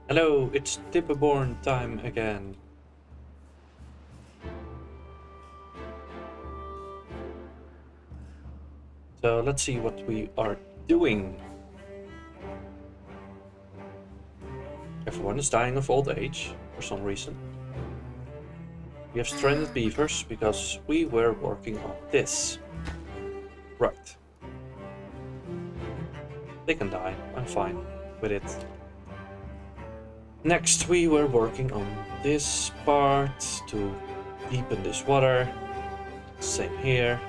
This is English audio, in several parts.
Hello, it's Timberborn time again. So let's see what we are doing. Everyone is dying of old age for some reason. We have stranded beavers because we were working on this. Right. They can die. I'm fine with it. Next, we were working on this part to deepen this water. Same here.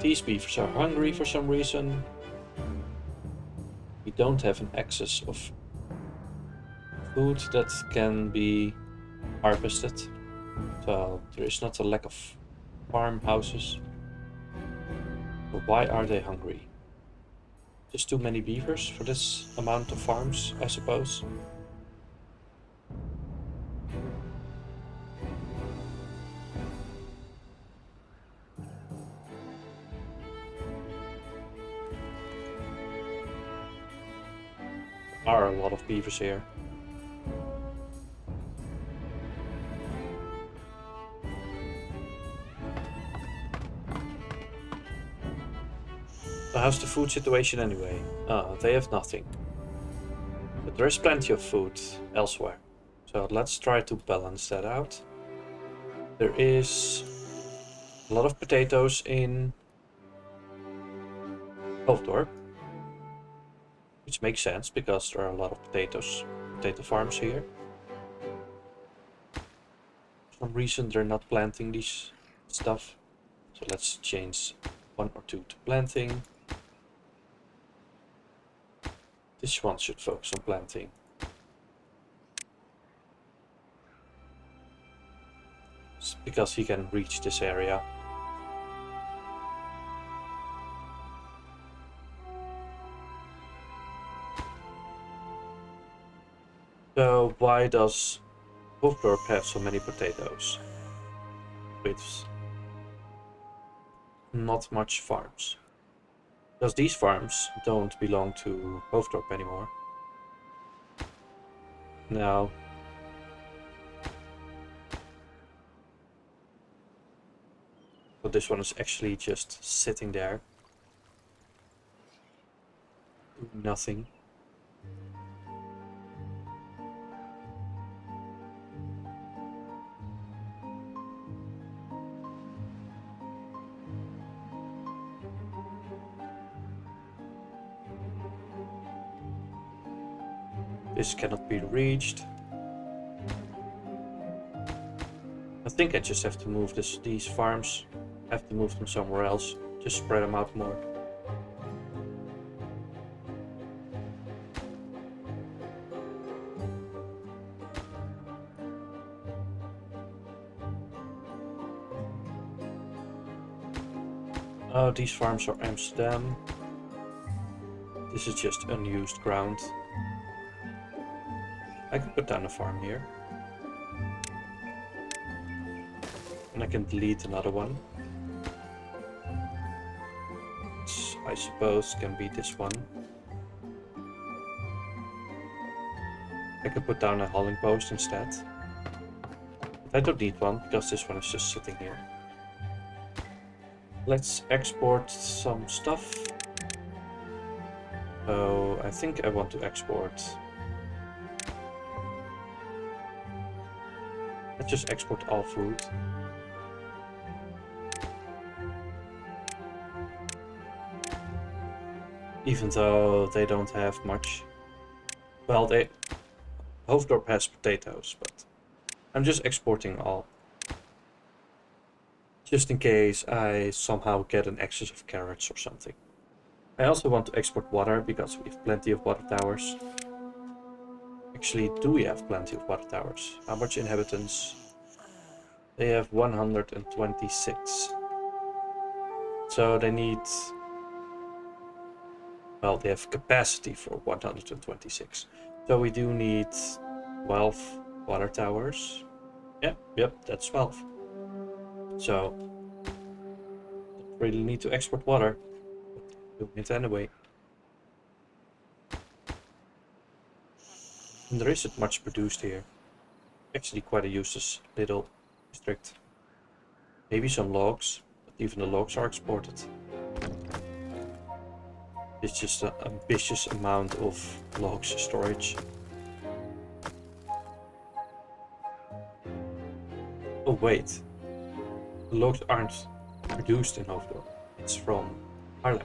These beavers are hungry for some reason. We don't have an excess of food that can be harvested. So there is not a lack of farmhouses. But why are they hungry? Just too many beavers for this amount of farms, I suppose. There are a lot of beavers here. So how's the food situation anyway? They have nothing. But there is plenty of food elsewhere. So let's try to balance that out. There is a lot of potatoes in Hoofddorp, which makes sense because there are a lot of potato farms here. For some reason they're not planting this stuff. So let's change 1 or 2 to planting. This one should focus on planting. It's because he can reach this area. So why does Hoofddorp have so many potatoes? With not much farms. Because these farms don't belong to Hoofddorp anymore. No. So this one is actually just sitting there. Doing nothing. This cannot be reached. I think I just have to move these farms. I have to move them somewhere else. Just spread them out more. Oh, these farms are Amsterdam. This is just unused ground. I can put down a farm here. And I can delete another one. Which I suppose can be this one. I can put down a hauling post instead. But I don't need one because this one is just sitting here. Let's export some stuff. So I think I want to export. Let's just export all food. Even though they don't have much. Well, Hoofddorp has potatoes, but I'm just exporting all. Just in case I somehow get an excess of carrots or something. I also want to export water because we have plenty of water towers. Actually, do we have plenty of water towers? How much inhabitants? They have 126. So they need... Well, they have capacity for 126. So we do need 12 water towers. Yep, that's 12. So, don't really need to export water. Doing it anyway. And there isn't much produced here. Actually quite a useless little district. Maybe some logs, but even the logs are exported. It's just an ambitious amount of logs storage. Oh wait, the logs aren't produced in Hoofddorp. It's from Haarlem.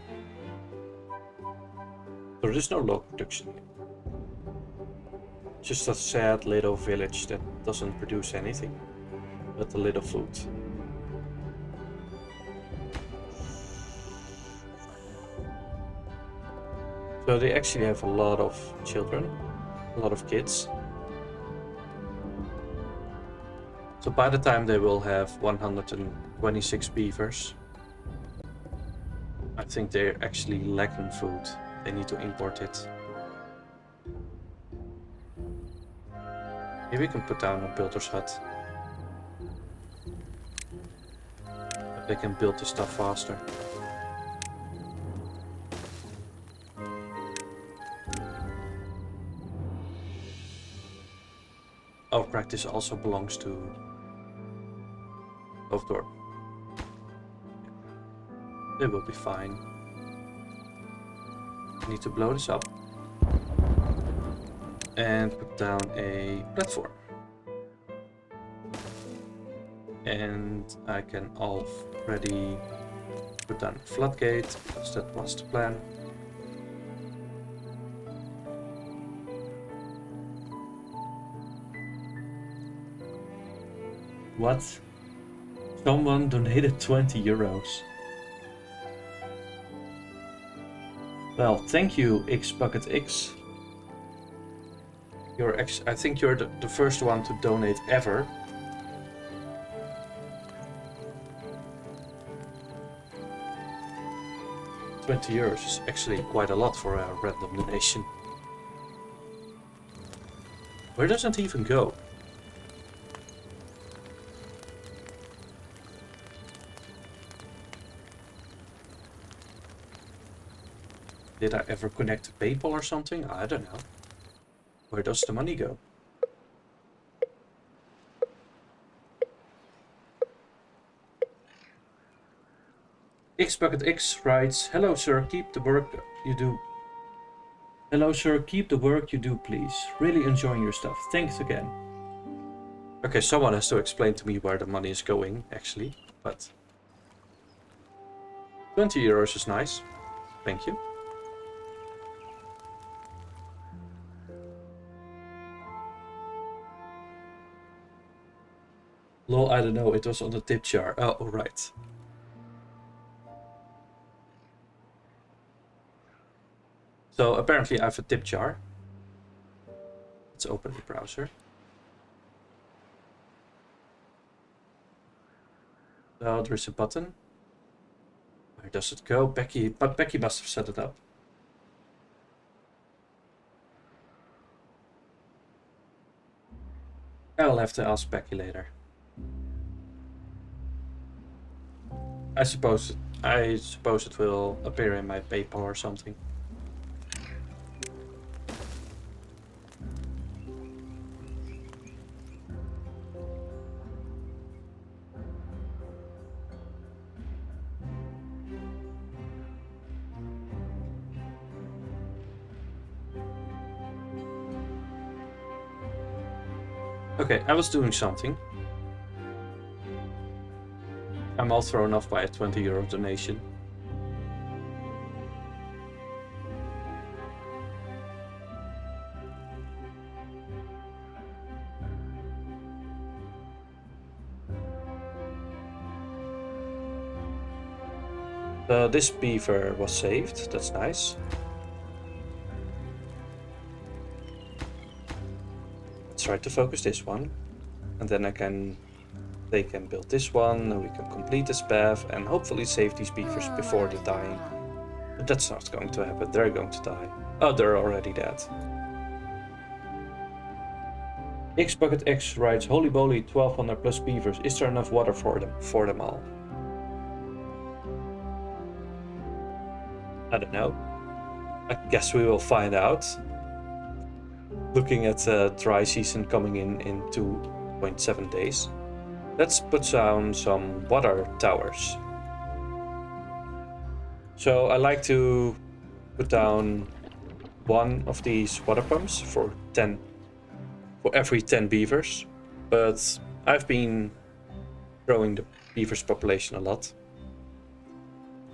So there is no log production here. Just a sad little village that doesn't produce anything but a little food. So they actually have a lot of children, a lot of kids. So by the time they will have 126 beavers, I think they're actually lacking food. They need to import it. Maybe we can put down a builder's hut. But they can build this stuff faster. Oh, practice also belongs to Hoofddorp. They will be fine. I need to blow this up and put down a platform. And I can already put down a floodgate because that was the plan. What? Someone donated 20 euros. Well, thank you, XBucketX. I think you're the first one to donate ever. €20 is actually quite a lot for a random donation. Where does it even go? Did I ever connect to PayPal or something? I don't know. Where does the money go? XBucketX writes, "Hello sir, keep the work you do. Hello sir, keep the work you do, please. Really enjoying your stuff. Thanks again." Okay, someone has to explain to me where the money is going, actually, but 20 euros is nice. Thank you. Lol, I don't know, it was on the tip jar. Oh, right. So apparently I have a tip jar. Let's open the browser. So there is a button. Where does it go? Becky, but Becky must have set it up. I'll have to ask Becky later. I suppose it will appear in my PayPal or something. Okay, I was doing something. I'm all thrown off by a 20 euro donation. This beaver was saved, that's nice. Let's try to focus this one. And then they can build this one, and we can complete this path, and hopefully save these beavers before they're dying. But that's not going to happen, they're going to die. Oh, they're already dead. XBucketX writes, "Holy moly, 1200 plus beavers. Is there enough water for them all?" I don't know. I guess we will find out. Looking at dry season coming in 2.7 days. Let's put down some water towers. So I like to put down one of these water pumps for every 10 beavers, but I've been growing the beavers population a lot,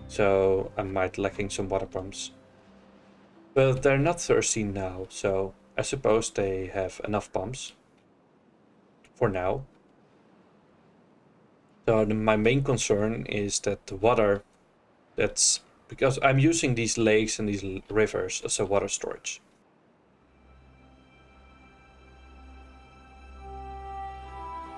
so I might lacking some water pumps. But they're not thirsty now, so I suppose they have enough pumps for now. So my main concern is that the water, that's because I'm using these lakes and these rivers as a water storage.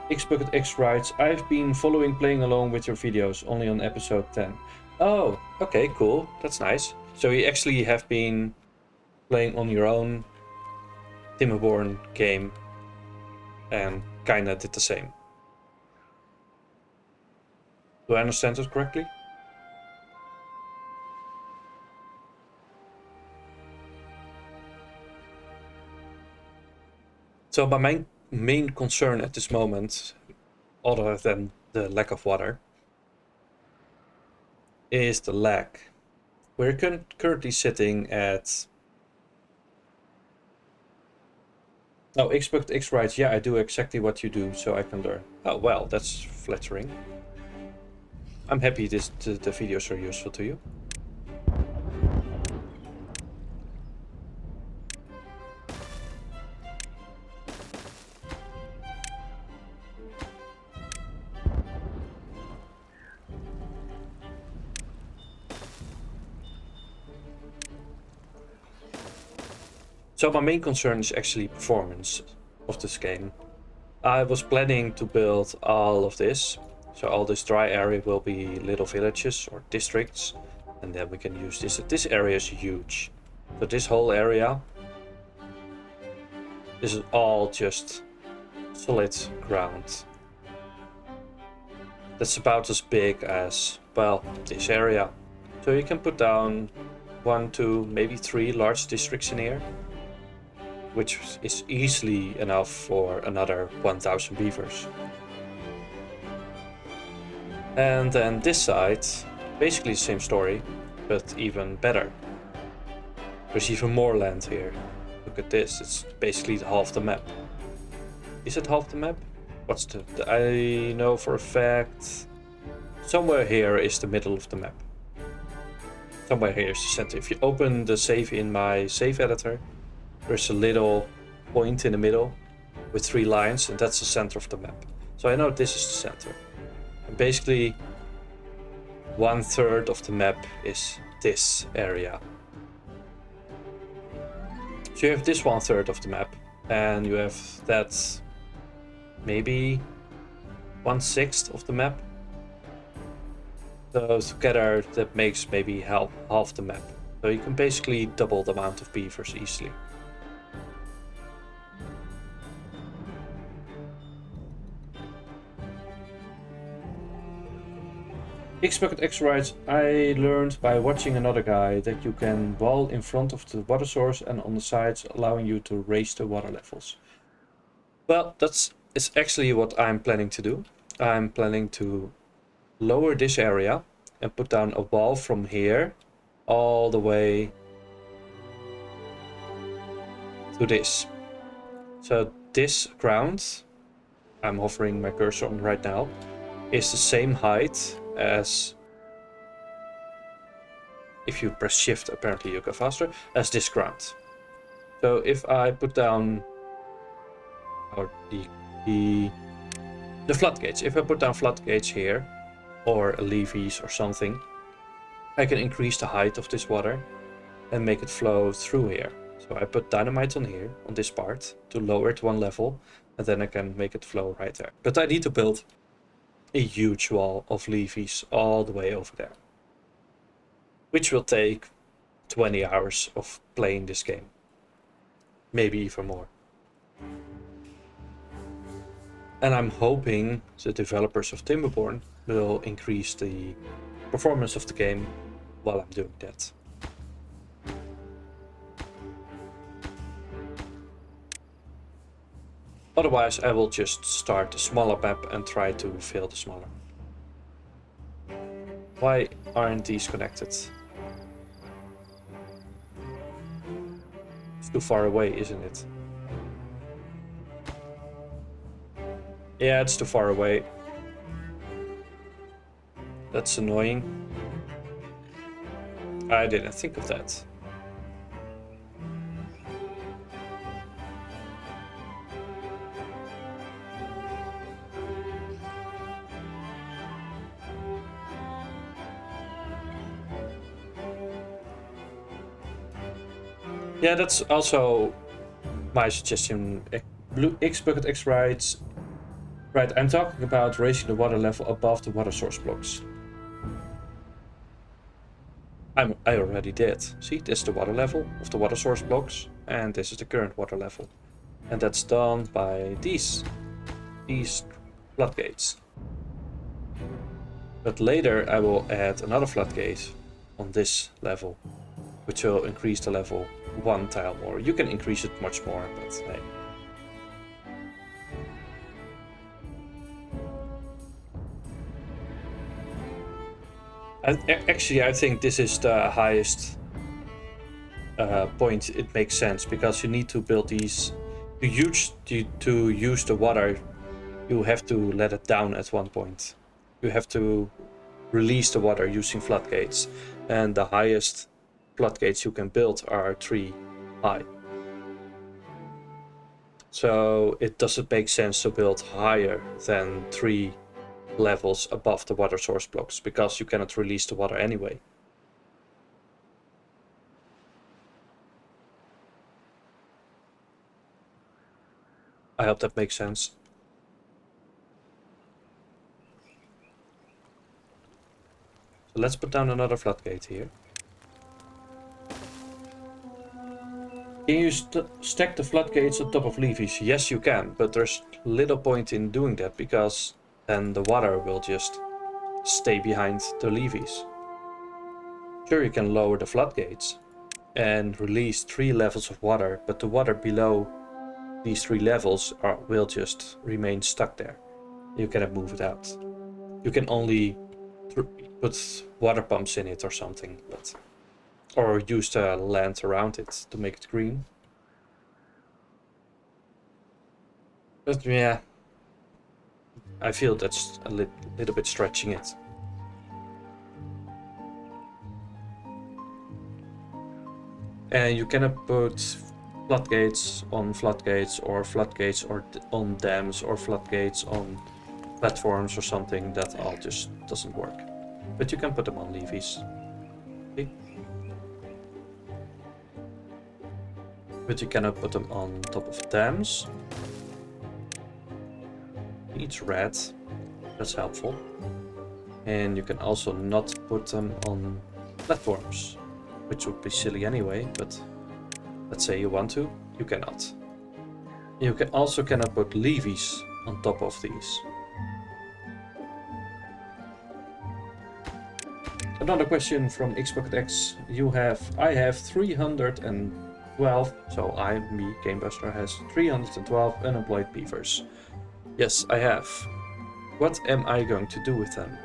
Xbucket X writes, I've been following playing along with your videos, only on episode 10. Oh, okay, cool. That's nice. So you actually have been playing on your own Timberborn game and kinda did the same. Do I understand it correctly? So my main concern at this moment, other than the lack of water, is the lag. We're currently sitting at... Oh, Xbox X writes, yeah, I do exactly what you do, so I can learn. Oh, well, that's flattering. I'm happy the videos are useful to you. So my main concern is actually performance of this game. I was planning to build all of this. So all this dry area will be little villages or districts. And then we can use this. This area is huge. So this whole area, this is all just solid ground. That's about as big as, well, this area. So you can put down 1, 2, maybe 3 large districts in here, which is easily enough for another 1,000 beavers. And then this side, basically the same story, but even better. There's even more land here. Look at this, it's basically half the map. Is it half the map? What's I know for a fact, somewhere here is the middle of the map. Somewhere here is the center. If you open the save in my save editor, there's a little point in the middle with 3 lines, and that's the center of the map. So I know this is the center. And basically, 1/3 of the map is this area. So you have this 1/3 of the map, and you have that maybe 1/6 of the map. So together that makes maybe half the map. So you can basically double the amount of beavers easily. Xbucket X writes, I learned by watching another guy that you can wall in front of the water source and on the sides, allowing you to raise the water levels. Well, it's actually what I'm planning to do. I'm planning to lower this area and put down a wall from here all the way to this. So this ground, I'm hovering my cursor on right now, is the same height as, if you press shift apparently you go faster, as this ground. So if I put down the floodgates, if I put down floodgates here or levees or something, I can increase the height of this water and make it flow through here. So I put dynamite on here, on this part, to lower it 1 level, and then I can make it flow right there. But I need to build a huge wall of levees all the way over there, which will take 20 hours of playing this game, maybe even more. And I'm hoping the developers of Timberborn will increase the performance of the game while I'm doing that. Otherwise, I will just start a smaller map and try to fill the smaller. Why aren't these connected? It's too far away, isn't it? Yeah, it's too far away. That's annoying. I didn't think of that. Yeah, that's also my suggestion. Blue X bucket X writes, right, I'm talking about raising the water level above the water source blocks. I already did. See, this is the water level of the water source blocks, and this is the current water level. And that's done by these floodgates. But later I will add another floodgate on this level, which will increase the level 1 tile more. You can increase it much more, but hey. Actually, I think this is the highest point. It makes sense because you need to build these. To use the water, you have to let it down at one point. You have to release the water using floodgates, and the highest floodgates you can build are 3 high. So it doesn't make sense to build higher than 3 levels above the water source blocks because you cannot release the water anyway. I hope that makes sense. So let's put down another floodgate here. Can you stack the floodgates on top of levees? Yes, you can, but there's little point in doing that because then the water will just stay behind the levees. Sure, you can lower the floodgates and release 3 levels of water, but the water below these 3 levels will just remain stuck there. You cannot move it out. You can only put water pumps in it or something, or use the land around it to make it green. But yeah, I feel that's a little bit stretching it. And you cannot put floodgates on floodgates or on dams or floodgates on platforms or something. That all just doesn't work. But you can put them on levees. See? But you cannot put them on top of dams. It's red. That's helpful. And you can also not put them on platforms, which would be silly anyway, but let's say you want to, you cannot. You cannot put levees on top of these. Another question from XBucketX. I have 312, so me, Gamebuster, has 312 unemployed beavers. Yes, I have. What am I going to do with them?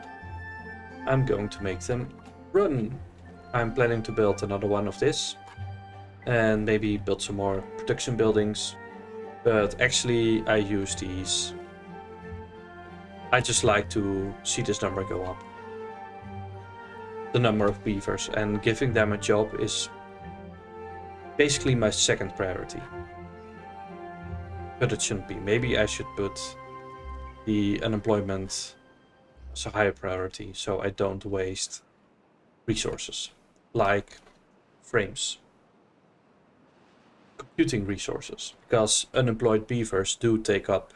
I'm going to make them run. I'm planning to build another one of this and maybe build some more production buildings, but actually I use these. I just like to see this number go up. The number of beavers, and giving them a job is basically my second priority. But it shouldn't be. Maybe I should put the unemployment as a higher priority so I don't waste resources like frames, computing resources, because unemployed beavers do take up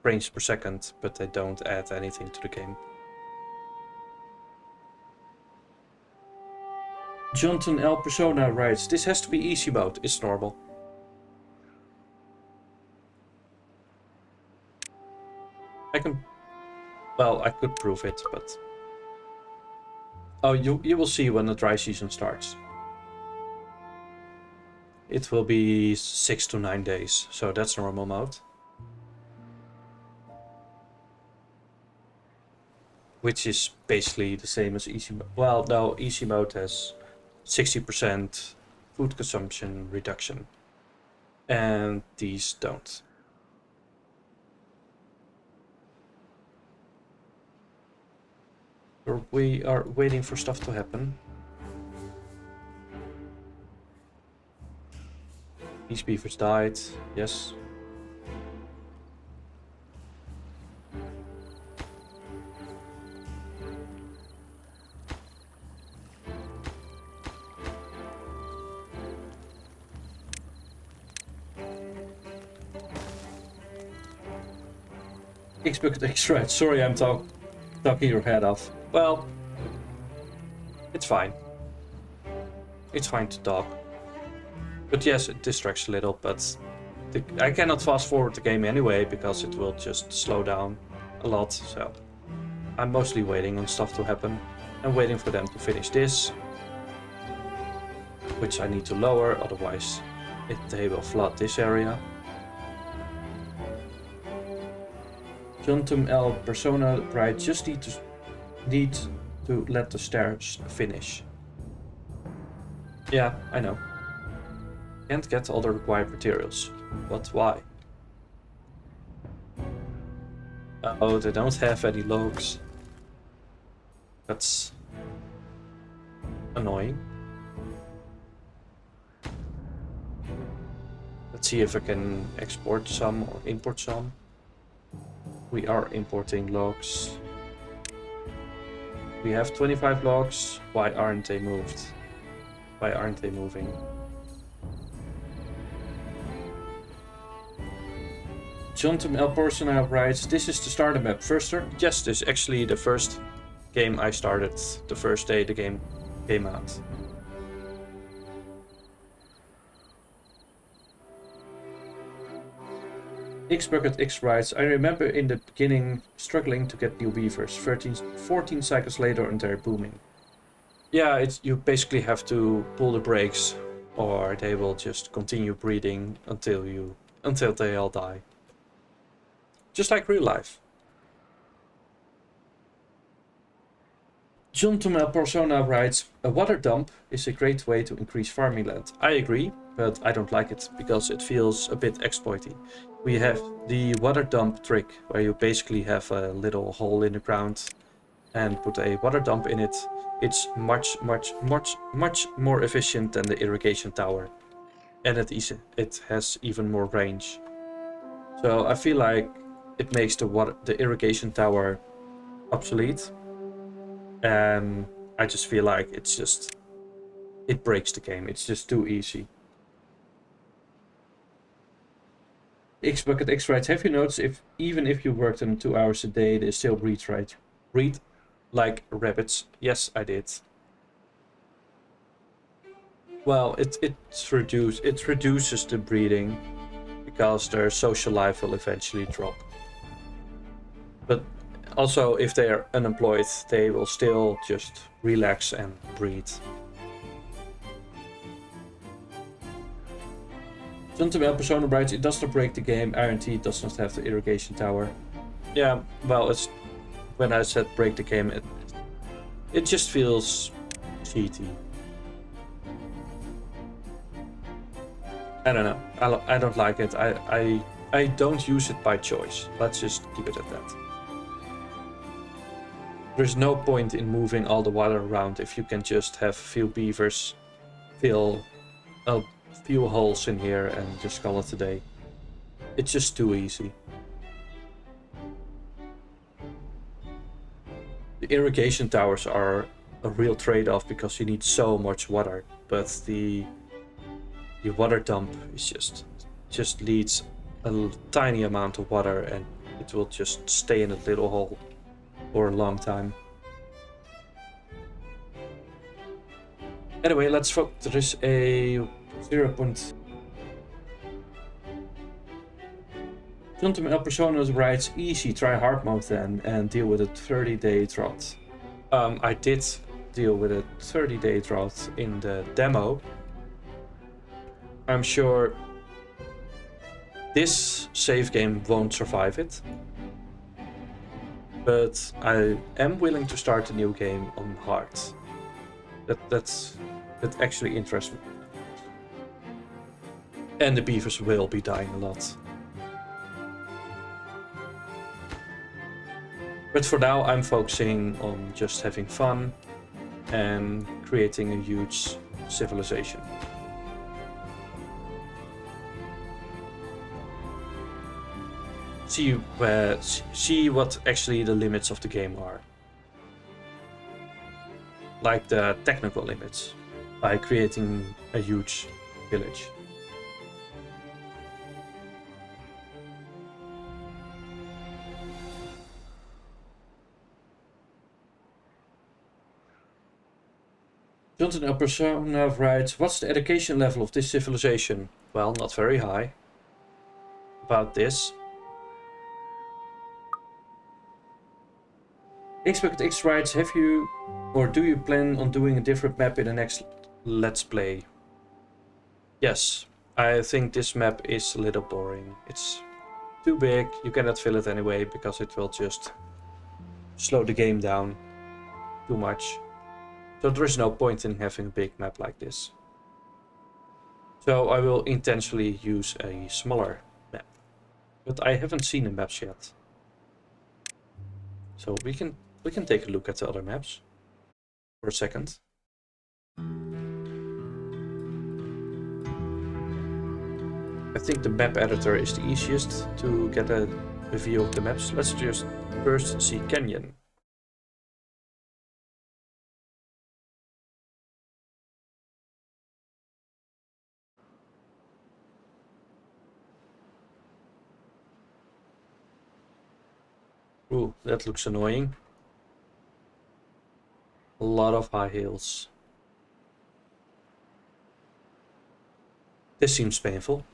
frames per second, but they don't add anything to the game. Jonathan L. Persona writes, this has to be easy mode. It's normal. I could prove it, but... Oh, you will see when the dry season starts. It will be 6 to 9 days, so that's normal mode. which is basically the same as easy mode. Well, no, easy mode has 60% food consumption reduction, and these don't. We are waiting for stuff to happen. These beavers died, yes. X-Bucket X-Right, sorry I'm talking your head off. Well, it's fine. It's fine to talk. But yes, it distracts a little, but I cannot fast forward the game anyway because it will just slow down a lot, so I'm mostly waiting on stuff to happen and waiting for them to finish this, which I need to lower, otherwise they will flood this area. Juntum El Persona Bride just need to let the stairs finish. Yeah, I know. Can't get all the required materials, but why? Oh, they don't have any logs. That's annoying. Let's see if I can export some or import some. We are importing logs. We have 25 logs. Why aren't they moved? Why aren't they moving? Jonathan El Persona writes, this is the starter map. First turn? Yes, this is actually the first game I started the first day the game came out. X-Bucket X writes, I remember in the beginning struggling to get new beavers. 14 cycles later and they're booming. Yeah, you basically have to pull the brakes or they will just continue breeding until they all die. Just like real life. John Tomel Persona writes, a water dump is a great way to increase farming land. I agree, but I don't like it because it feels a bit exploity. We have the water dump trick where you basically have a little hole in the ground and put a water dump in it. It's much more efficient than the irrigation tower, and it has even more range. So I feel like it makes the irrigation tower obsolete, and I just feel like it breaks the game. It's just too easy. X-Bucket X writes, have you noticed even if you work them 2 hours a day, they still breed like rabbits? Yes, I did. Well, it reduces the breeding because their social life will eventually drop. But also, if they are unemployed, they will still just relax and breed. Suntamel Persona writes, it does not break the game, RNT does not have the irrigation tower. Yeah, well, when I said break the game, it just feels cheaty. I don't know. I don't like it. I don't use it by choice. Let's just keep it at that. There's no point in moving all the water around if you can just have a few beavers fill a few holes in here and just call it a day. It's just too easy. The irrigation towers are a real trade-off because you need so much water, but the water dump is just leads a tiny amount of water and it will just stay in a little hole for a long time. Anyway, let's focus. There is a 0. Quantum El Persona writes, easy, try hard mode then and deal with a 30-day drought. I did deal with a 30-day drought in the demo. I'm sure this save game won't survive it. But I am willing to start a new game on hard. That actually interests me. And the beavers will be dying a lot. But for now, I'm focusing on just having fun and creating a huge civilization. See what actually the limits of the game are. Like the technical limits, by creating a huge village. Jonathan El Persona writes, what's the education level of this civilization? Well, not very high. About this. X writes, have you or do you plan on doing a different map in the next Let's Play? Yes, I think this map is a little boring. It's too big, you cannot fill it anyway because it will just slow the game down too much. So there is no point in having a big map like this. So I will intentionally use a smaller map. But I haven't seen the maps yet. So we can take a look at the other maps for a second. I think the map editor is the easiest to get a view of the maps. Let's just first see Canyon. Ooh, that looks annoying. A lot of high hills. This seems painful.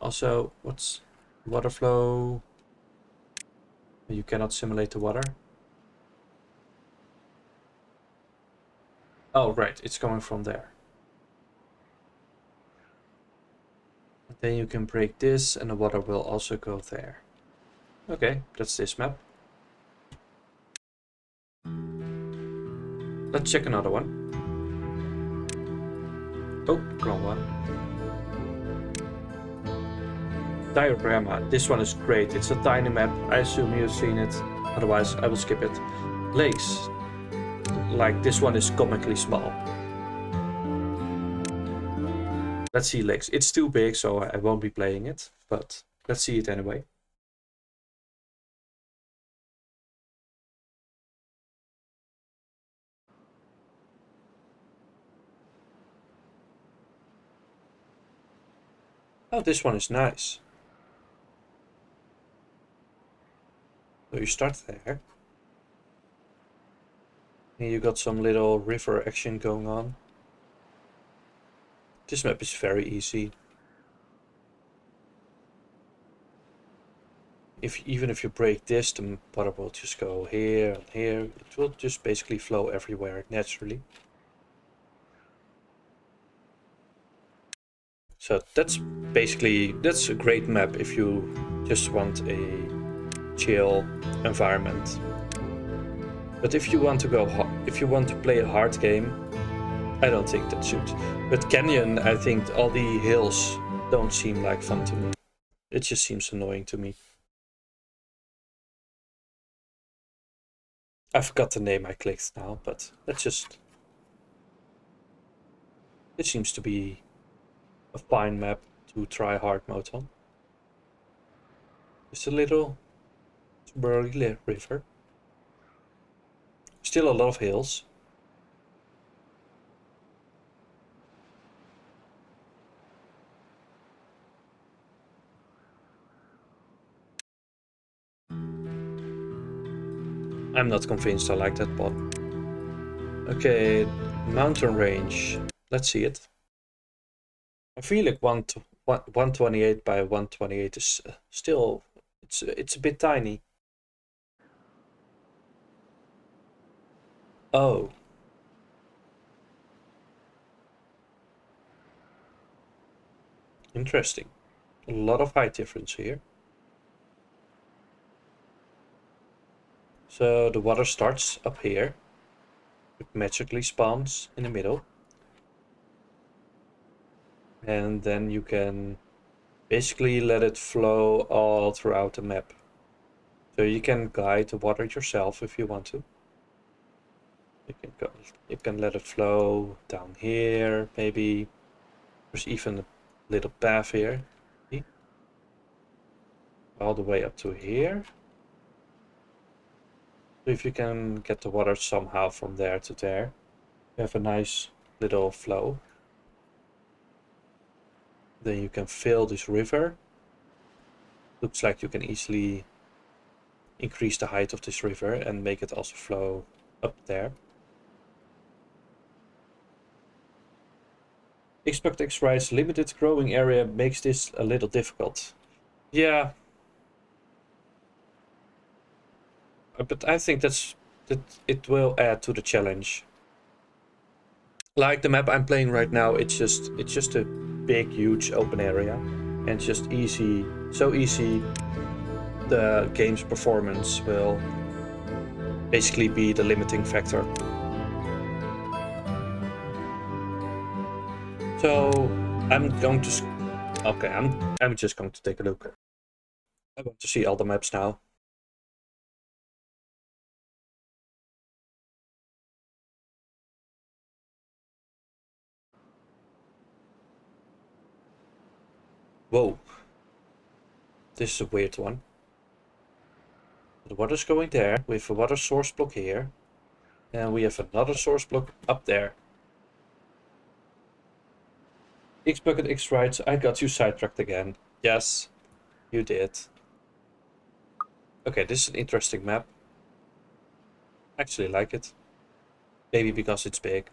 Also, what's water flow? You cannot simulate the water. Oh, right, it's coming from there. And then you can break this and the water will also go there. Okay, that's this map. Let's check another one. Oh, wrong one. Diorama. This one is great. It's a tiny map. I assume you've seen it. Otherwise, I will skip it. Lakes. Like, this one is comically small. Let's see lakes. It's too big, so I won't be playing it. But let's see it anyway. Oh, this one is nice. So you start there. And you got some little river action going on. This map is very easy. Even if you break this, the water will just go here and here. It will just basically flow everywhere naturally. So that's a great map if you just want a chill environment. But if you want to play a hard game, I don't think that suits. But Canyon, I think all the hills don't seem like fun to me. It just seems annoying to me. I forgot the name I clicked now, but it seems to be a fine map to try hard mode on. Just a little Timberborn River. Still a lot of hills. I'm not convinced I like that bot. Okay, mountain range. Let's see it. I feel like 128 by 128 is still, it's a bit tiny. Oh. Interesting. A lot of height difference here. So the water starts up here. It magically spawns in the middle. And then you can basically let it flow all throughout the map. So you can guide the water yourself if you want to. You can let it flow down here, maybe. There's even a little path here. See? All the way up to here. So if you can get the water somehow from there to there, you have a nice little flow. Then you can fill this river. Looks like you can easily increase the height of this river and make it also flow up there. Expect X-Ride's limited growing area makes this a little difficult. Yeah. But I think that it will add to the challenge. Like the map I'm playing right now, it's just a big, huge open area, and it's just easy, so easy. The game's performance will basically be the limiting factor. So I'm going to. Okay, I'm just going to take a look. I want to see all the maps now. Whoa. This is a weird one. The water's going there. We have a water source block here. And we have another source block up there. X-Bucket X-Rides, I got you sidetracked again. Yes, you did. Okay, this is an interesting map. I actually like it. Maybe because it's big.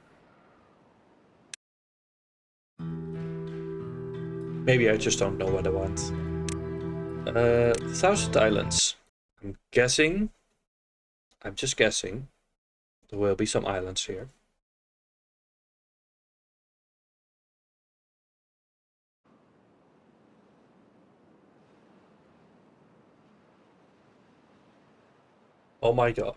Maybe I just don't know what I want. 1,000 islands. I'm guessing. I'm just guessing. There will be some islands here. Oh my god.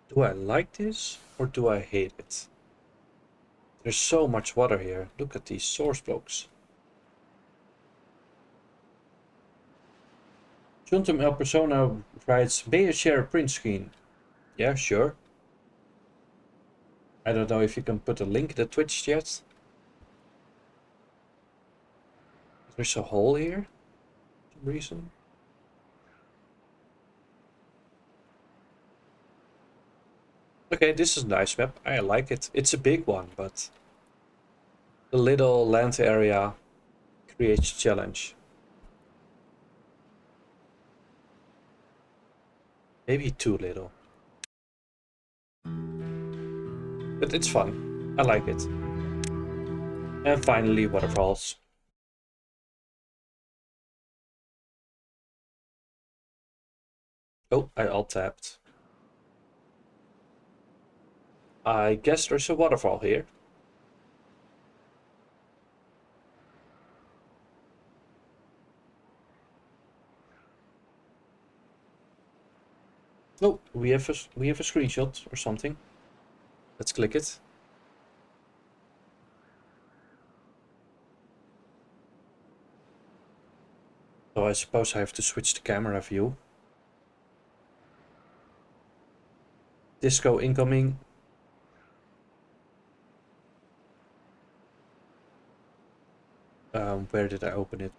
Do I like this or do I hate it? There's so much water here. Look at these source blocks. Juntum El Persona writes, may I share a print screen? Yeah, sure. I don't know if you can put a link in the Twitch chat. There's a hole here for some reason. Okay, this is a nice map. I like it. It's a big one, but the little land area creates a challenge. Maybe too little. But it's fun. I like it. And finally, waterfalls. Oh, I alt-tapped. I guess there's a waterfall here. Oh, we have a screenshot or something. Let's click it. So I suppose I have to switch the camera view. Disco incoming. Where did I open it?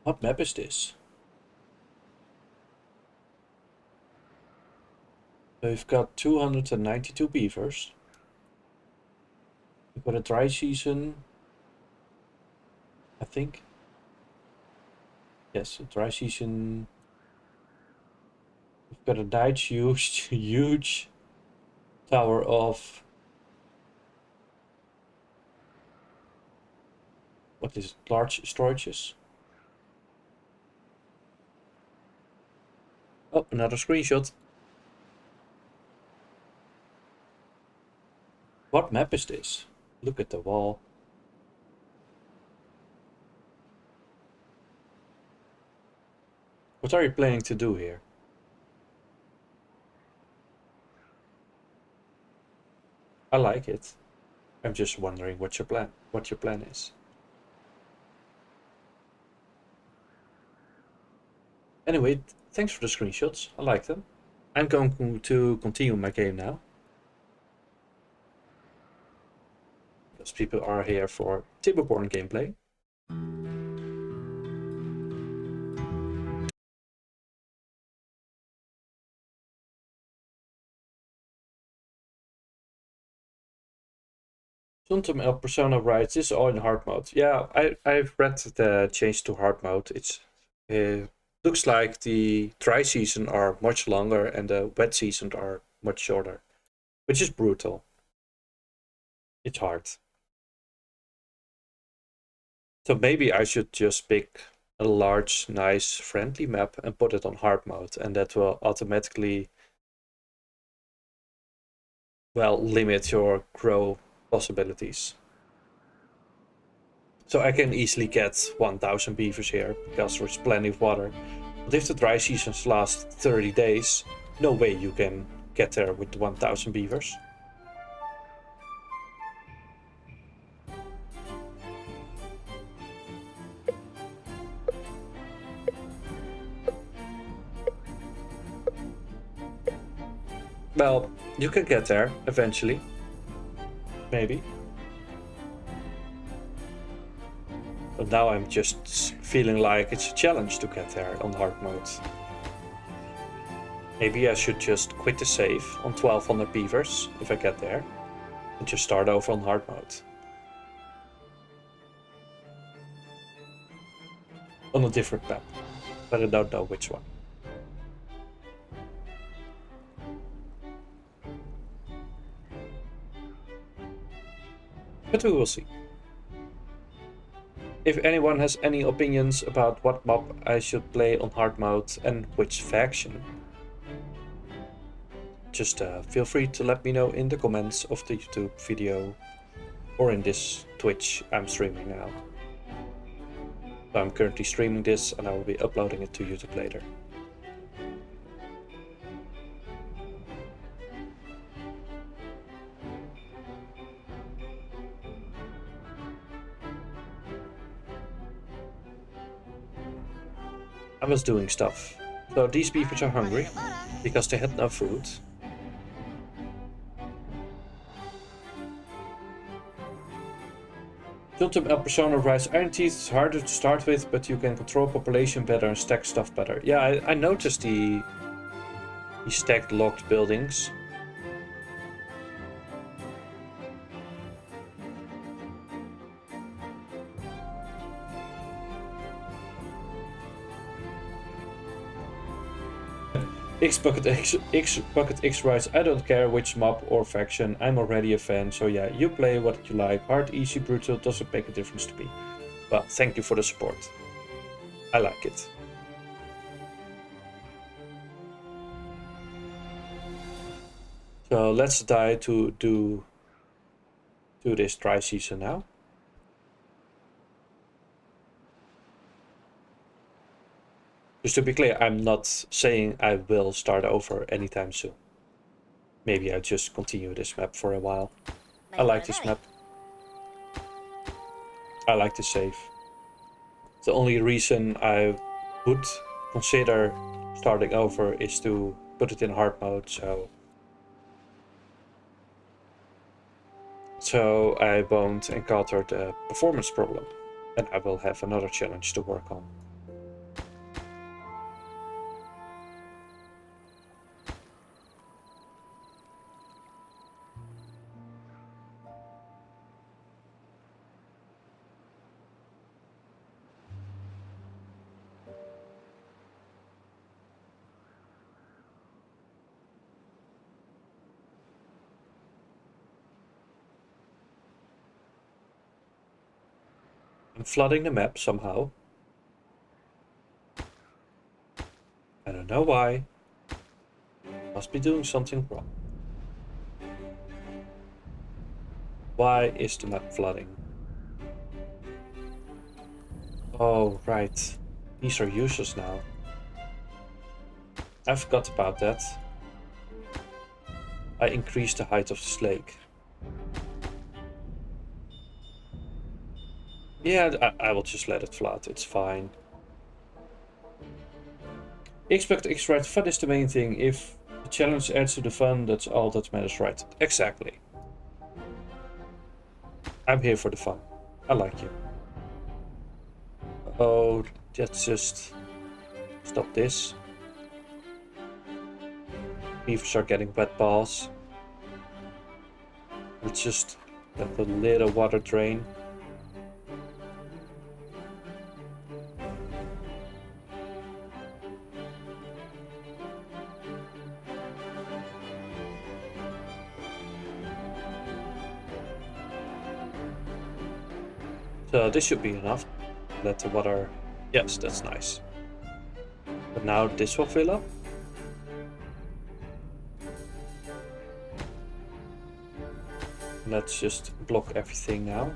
What map is this? So we've got 292 beavers. We've got a dry season, I think. Yes, a dry season. We've got a night huge tower of What is it? Large storages? Oh, another screenshot. What map is this? Look at the wall. What are you planning to do here? I like it. I'm just wondering what your plan is. Anyway, thanks for the screenshots. I like them. I'm going to continue my game now. Because people are here for Timberborn gameplay. Quantum El Persona writes, this is all in hard mode. Yeah, I've read the change to hard mode. It's looks like the dry season are much longer and the wet season are much shorter, which is brutal. It's hard. So maybe I should just pick a large, nice, friendly map and put it on hard mode, and that will automatically, well, limit your grow possibilities. So I can easily get 1000 beavers here because there's plenty of water. But if the dry seasons last 30 days, no way you can get there with 1000 beavers. Well, you can get there eventually. Maybe. But now I'm just feeling like it's a challenge to get there on hard mode. Maybe I should just quit the save on 1200 beavers if I get there and just start over on hard mode. On a different map, but I don't know which one. But we will see. If anyone has any opinions about what mob I should play on hard mode and which faction, just feel free to let me know in the comments of the YouTube video or in this Twitch I'm streaming now. So I'm currently streaming this and I will be uploading it to YouTube later. I was doing stuff. So these beavers are hungry because they had no food. Quantum El Persona writes, Iron Teeth is harder to start with, but you can control population better and stack stuff better. Yeah, I noticed the stacked locked buildings. Bucket X writes, I don't care which mob or faction, I'm already a fan, so yeah, you play what you like. Hard, easy, brutal, doesn't make a difference to me. Well, thank you for the support. I like it. So let's die to do this dry season now. Just to be clear, I'm not saying I will start over anytime soon. Maybe I'll just continue this map for a while. I like this map. I like to save. The only reason I would consider starting over is to put it in hard mode, so I won't encounter the performance problem, and I will have another challenge to work on. I'm flooding the map somehow. I don't know why. Must be doing something wrong. Why is the map flooding? Oh, right. These are useless now. I forgot about that. I increased the height of this lake. Yeah, I will just let it flood. It's fine. Expect X-Right, fun is the main thing. If the challenge adds to the fun, that's all that matters, right? Exactly. I'm here for the fun. I like you. Oh, let's just stop this. Beavers are getting wet balls. Let's just let the little water drain. So this should be enough. Let the water... Yes, that's nice. But now this will fill up. Let's just block everything now.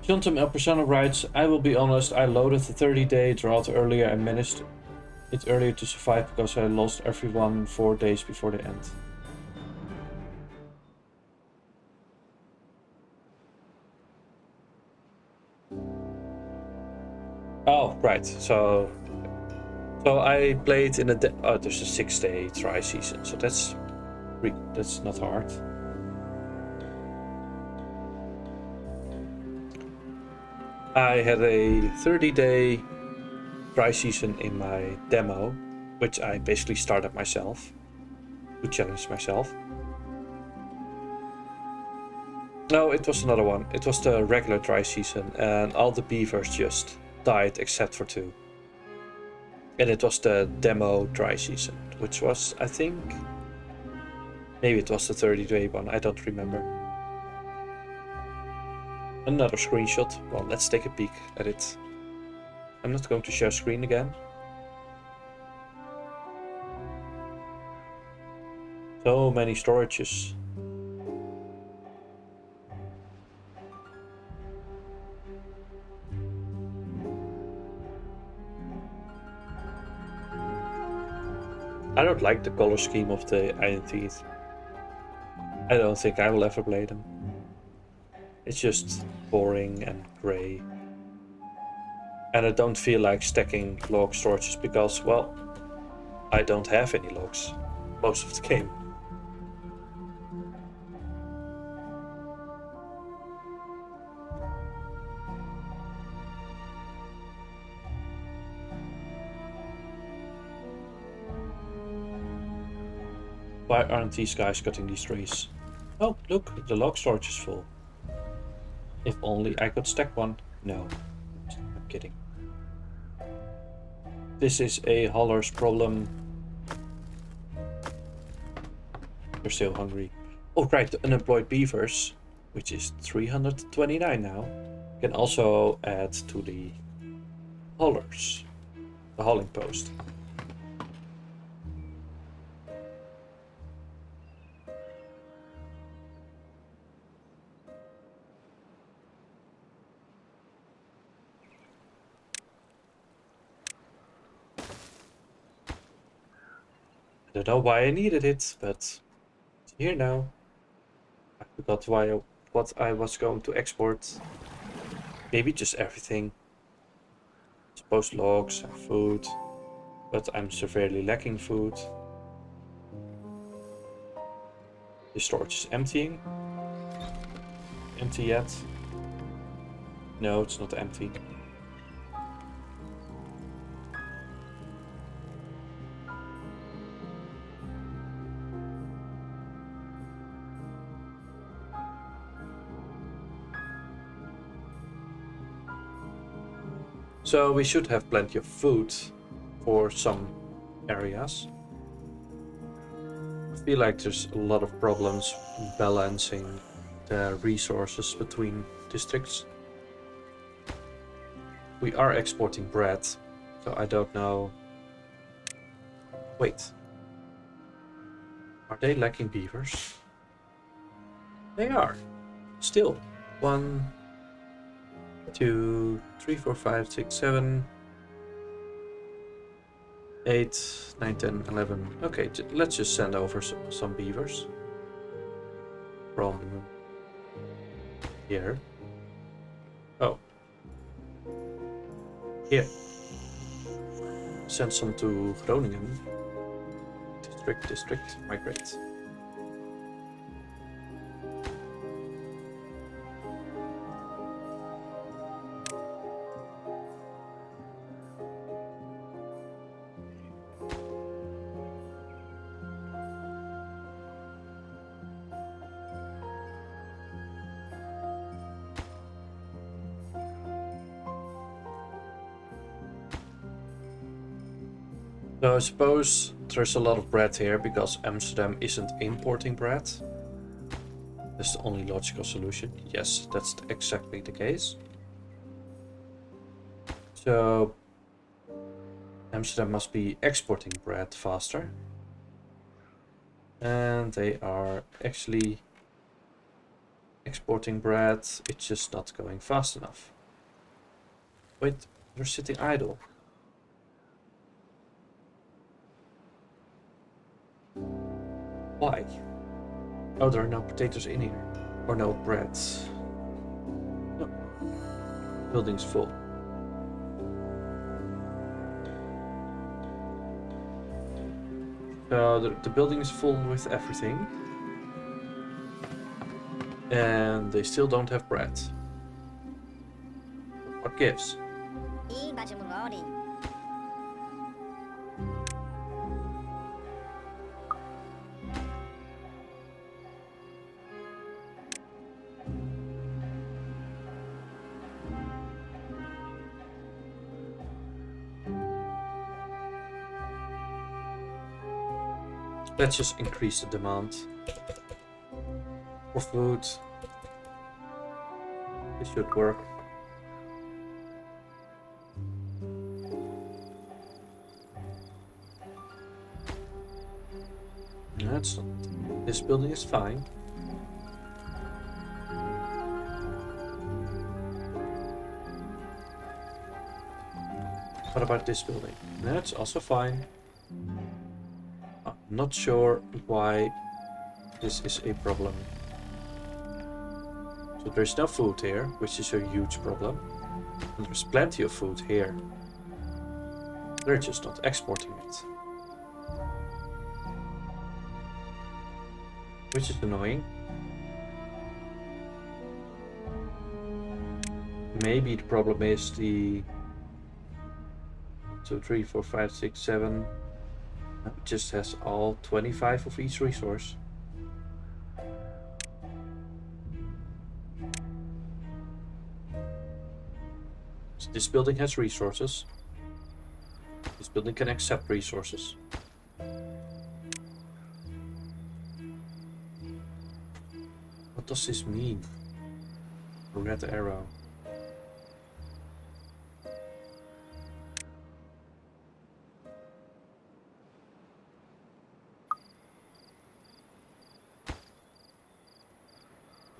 Jontum El Persona writes, I will be honest, I loaded the 30-day drought earlier and managed it earlier to survive because I lost everyone 4 days before the end. Oh, right. So I played in there's a 6-day dry season, so that's not hard. I had a 30-day dry season in my demo, which I basically started myself to challenge myself. No, it was another one. It was the regular dry season, and all the beavers just died except for 2. And it was the demo dry season, which was, I think, maybe it was the 30-day one, I don't remember. Another screenshot. Well, let's take a peek at it. I'm not going to share screen again. So many storages. I don't like the color scheme of the Iron Teeth. I don't think I will ever play them. It's just boring and grey. And I don't feel like stacking log storages because, well, I don't have any logs most of the game. Why aren't these guys cutting these trees? Oh, look, the log storage is full. If only I could stack one. No, I'm kidding. This is a hauler's problem. They're still hungry. Oh, right, the unemployed beavers, which is 329 now, can also add to the haulers, the hauling post. I don't know why I needed it, but it's here now. I forgot what I was going to export. Maybe just everything. Suppose logs and food, but I'm severely lacking food. The storage is emptying. Empty yet? No, it's not empty. So we should have plenty of food for some areas. I feel like there's a lot of problems balancing the resources between districts. We are exporting bread, so I don't know. Wait. Are they lacking beavers? They are. Still. 1, 2, 3, 4, 5, 6, 7, 8, 9, 10, 11. Okay, let's just send over some beavers from here. Oh. Here. Send some to Groningen. District, migrate. So I suppose there's a lot of bread here because Amsterdam isn't importing bread. That's the only logical solution. Yes, that's exactly the case. So Amsterdam must be exporting bread faster. And they are actually exporting bread. It's just not going fast enough. Wait, they're sitting idle. Why? Oh, there are no potatoes in here. Or no bread. No. Building's full. The building is full with everything. And they still don't have bread. What gives? Let's just increase the demand for food. This should work. That's not. This building is fine. What about this building? That's also fine. I'm not sure why this is a problem. So there's no food here, which is a huge problem. And there's plenty of food here. They're just not exporting it. Which is annoying. Maybe the problem is the 2, 3, 4, 5, 6, 7. It just has all 25 of each resource. So this building has resources. This building can accept resources. What does this mean? A red arrow.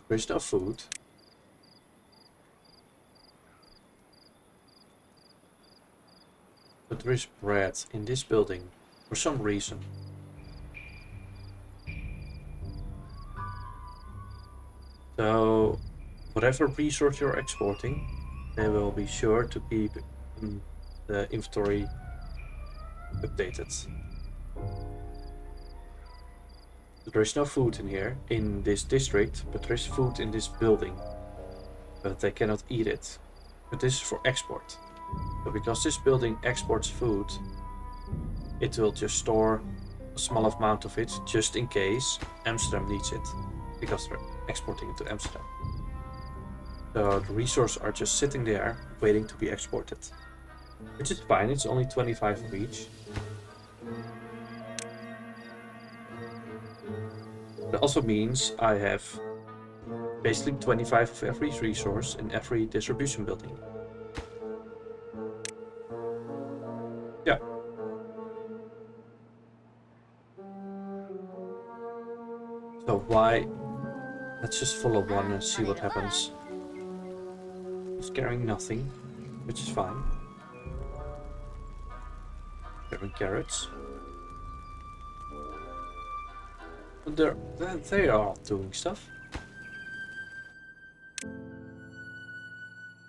There's no food. But there is bread in this building for some reason. So whatever resource you're exporting, they will be sure to keep the inventory updated. There is no food in here, in this district, but there is food in this building. But they cannot eat it. But this is for export. So because this building exports food, it will just store a small amount of it, just in case Amsterdam needs it. Because they're exporting it to Amsterdam. So the resources are just sitting there, waiting to be exported. Which is fine, it's only 25 of each. That also means I have basically 25 of every resource in every distribution building. Yeah. So why? Let's just follow one and see what happens. It's carrying nothing, which is fine. Carrying carrots. But they are doing stuff.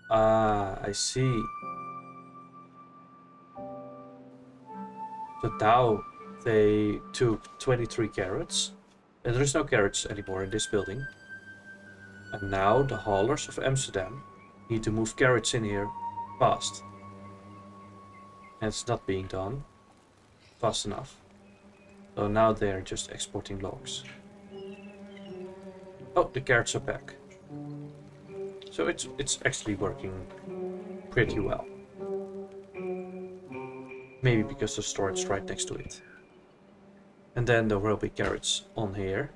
Ah, I see. So now they took 23 carrots. And there is no carrots anymore in this building. And now the haulers of Amsterdam need to move carrots in here fast. And it's not being done fast enough. So now they're just exporting logs. Oh, the carrots are back. So it's actually working pretty well. Maybe because the storage is right next to it. And then there will be carrots on here.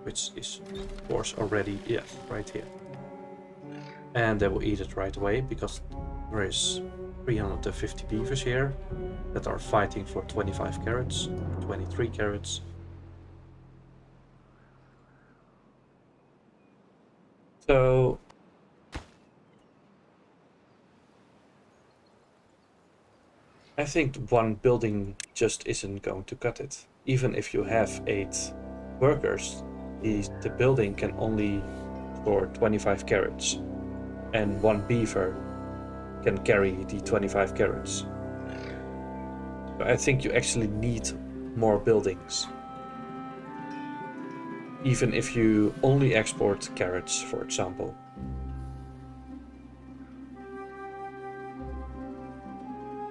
Which is, of course, already, yeah, right here. And they will eat it right away, because there is 350 beavers here that are fighting for 25 carrots, 23 carrots. So I think one building just isn't going to cut it. Even if you have 8 workers, the building can only store 25 carrots, and one beaver can carry the 25 carrots. So I think you actually need more buildings. Even if you only export carrots, for example.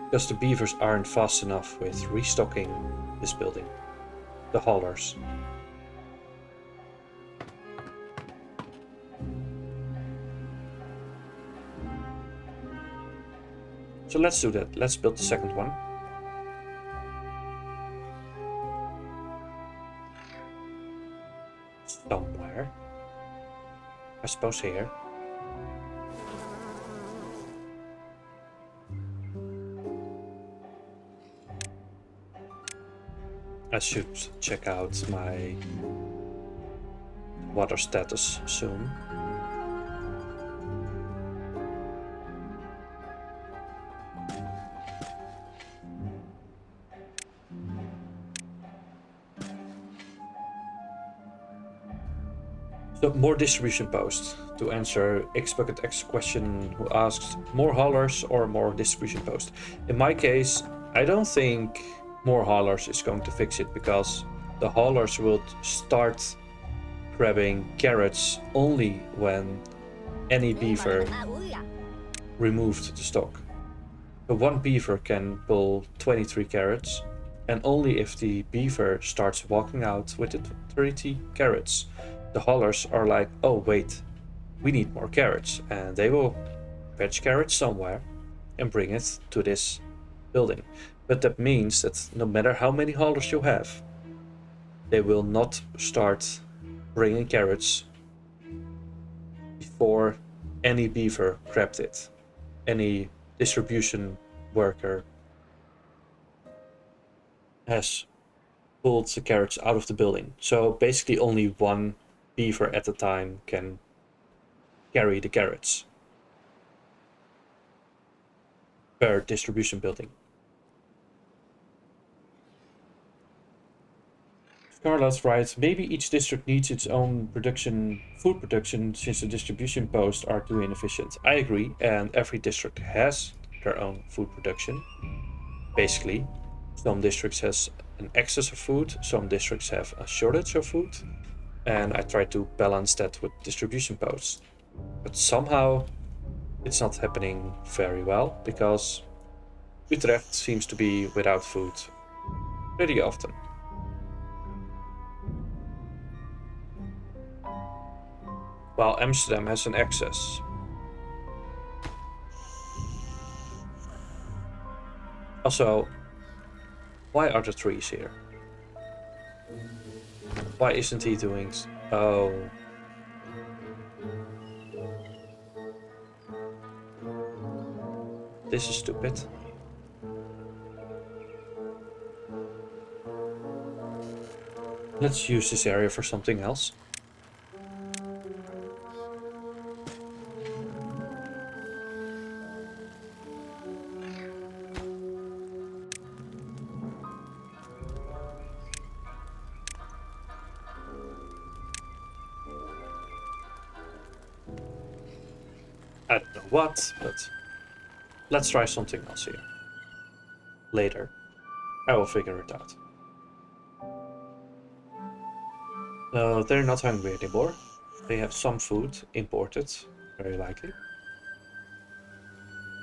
Because the beavers aren't fast enough with restocking this building. The haulers. So let's do that. Let's build the second one. Somewhere. I suppose here. I should check out my water status soon. So more distribution posts. To answer XBucketX question who asks, more haulers or more distribution posts? In my case, I don't think more haulers is going to fix it, because the haulers will start grabbing carrots only when any beaver removed the stock. So one beaver can pull 23 carrots, and only if the beaver starts walking out with the 30 carrots, the haulers are like, oh wait, we need more carrots, and they will fetch carrots somewhere and bring it to this building. But that means that no matter how many haulers you have, they will not start bringing carrots before any beaver grabbed it, any distribution worker has pulled the carrots out of the building. So basically only one beaver at a time can carry the carrots per distribution building. Carlos writes, maybe each district needs its own food production, since the distribution posts are too inefficient. I agree, and every district has their own food production. Basically, some districts has an excess of food, some districts have a shortage of food, and I try to balance that with distribution posts. But somehow it's not happening very well, because Utrecht seems to be without food pretty often. While Amsterdam has an excess. Also, why are the trees here? Why isn't he doing... Oh. This is stupid. Let's use this area for something else. I don't know what, but let's try something else here. Later. I will figure it out. No, they're not hungry anymore. They have some food imported, very likely.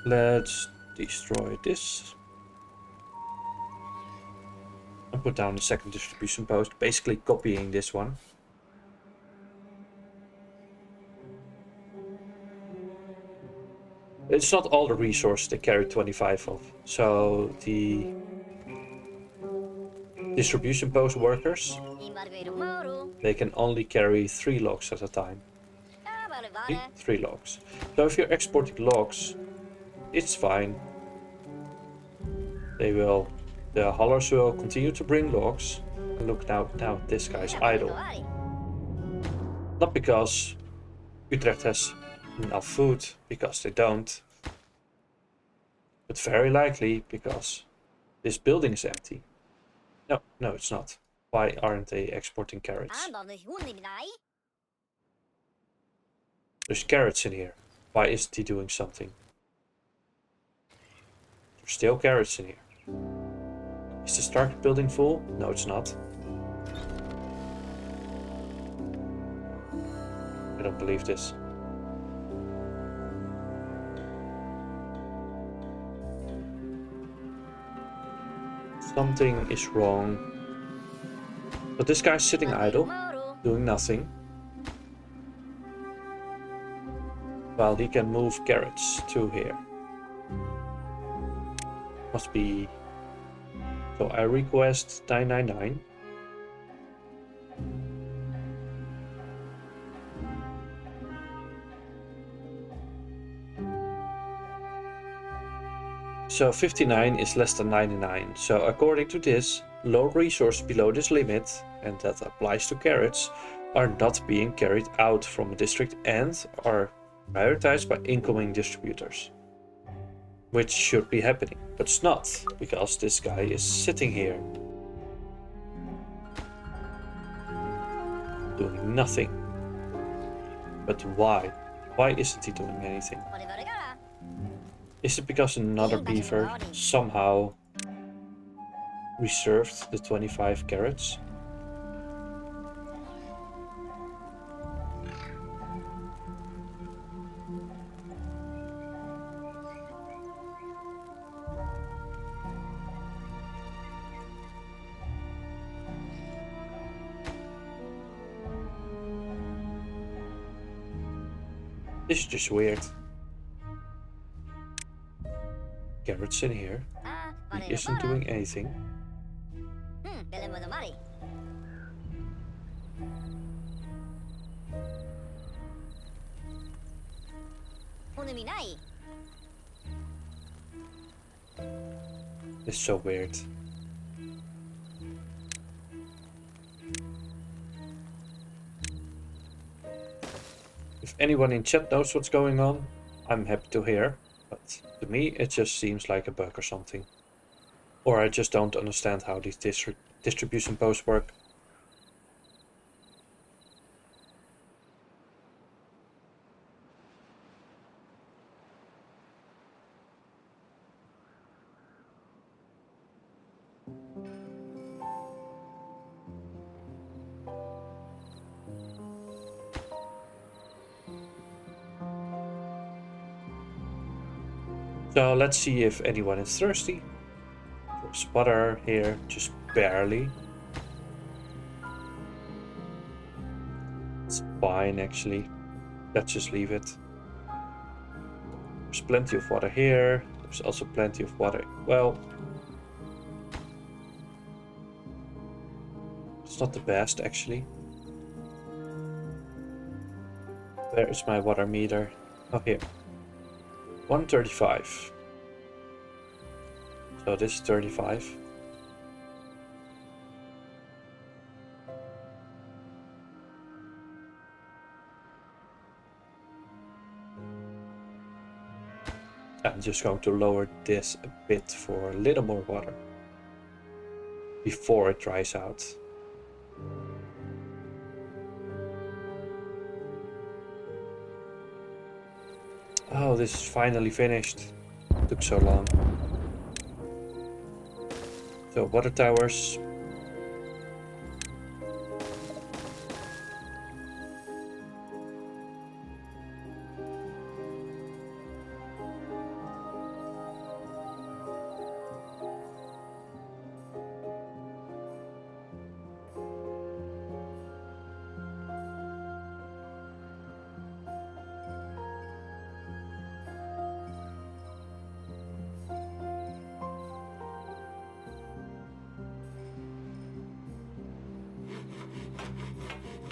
Let's destroy this. And put down the second distribution post, basically copying this one. It's not all the resources they carry 25 of. So the distribution post workers, they can only carry 3 logs at a time. 3 logs. So if you're exporting logs, it's fine. The haulers will continue to bring logs. And look now, this guy's idle. Not because Utrecht has enough food, because they don't. But very likely because this building is empty. No, it's not. Why aren't they exporting carrots? There's carrots in here. Why isn't he doing something? There's still carrots in here. Is this target building full? No, it's not. I don't believe this. Something is wrong. But this guy's sitting idle, doing nothing. While he can move carrots to here. Must be... So I request 999. So 59 is less than 99. So according to this, low resource below this limit, and that applies to carrots, are not being carried out from a district and are prioritized by incoming distributors. Which should be happening, but it's not, because this guy is sitting here. Doing nothing. But why? Why isn't he doing anything? Is it because another beaver somehow reserved the 25 carrots? This is just weird. Carrots in here. He isn't doing anything. It's so weird. If anyone in chat knows what's going on, I'm happy to hear. But to me, it just seems like a bug or something. Or I just don't understand how these distribution posts work. So let's see if anyone is thirsty. For a spotter here, just barely. It's fine actually. Let's just leave it. There's plenty of water here. There's also plenty of water. Well, It's not the best actually. Where is my water meter? Oh, here. 135. So this is 35. I'm just going to lower this a bit for a little more water before it dries out. Oh, this is finally finished. Took so long. So water towers.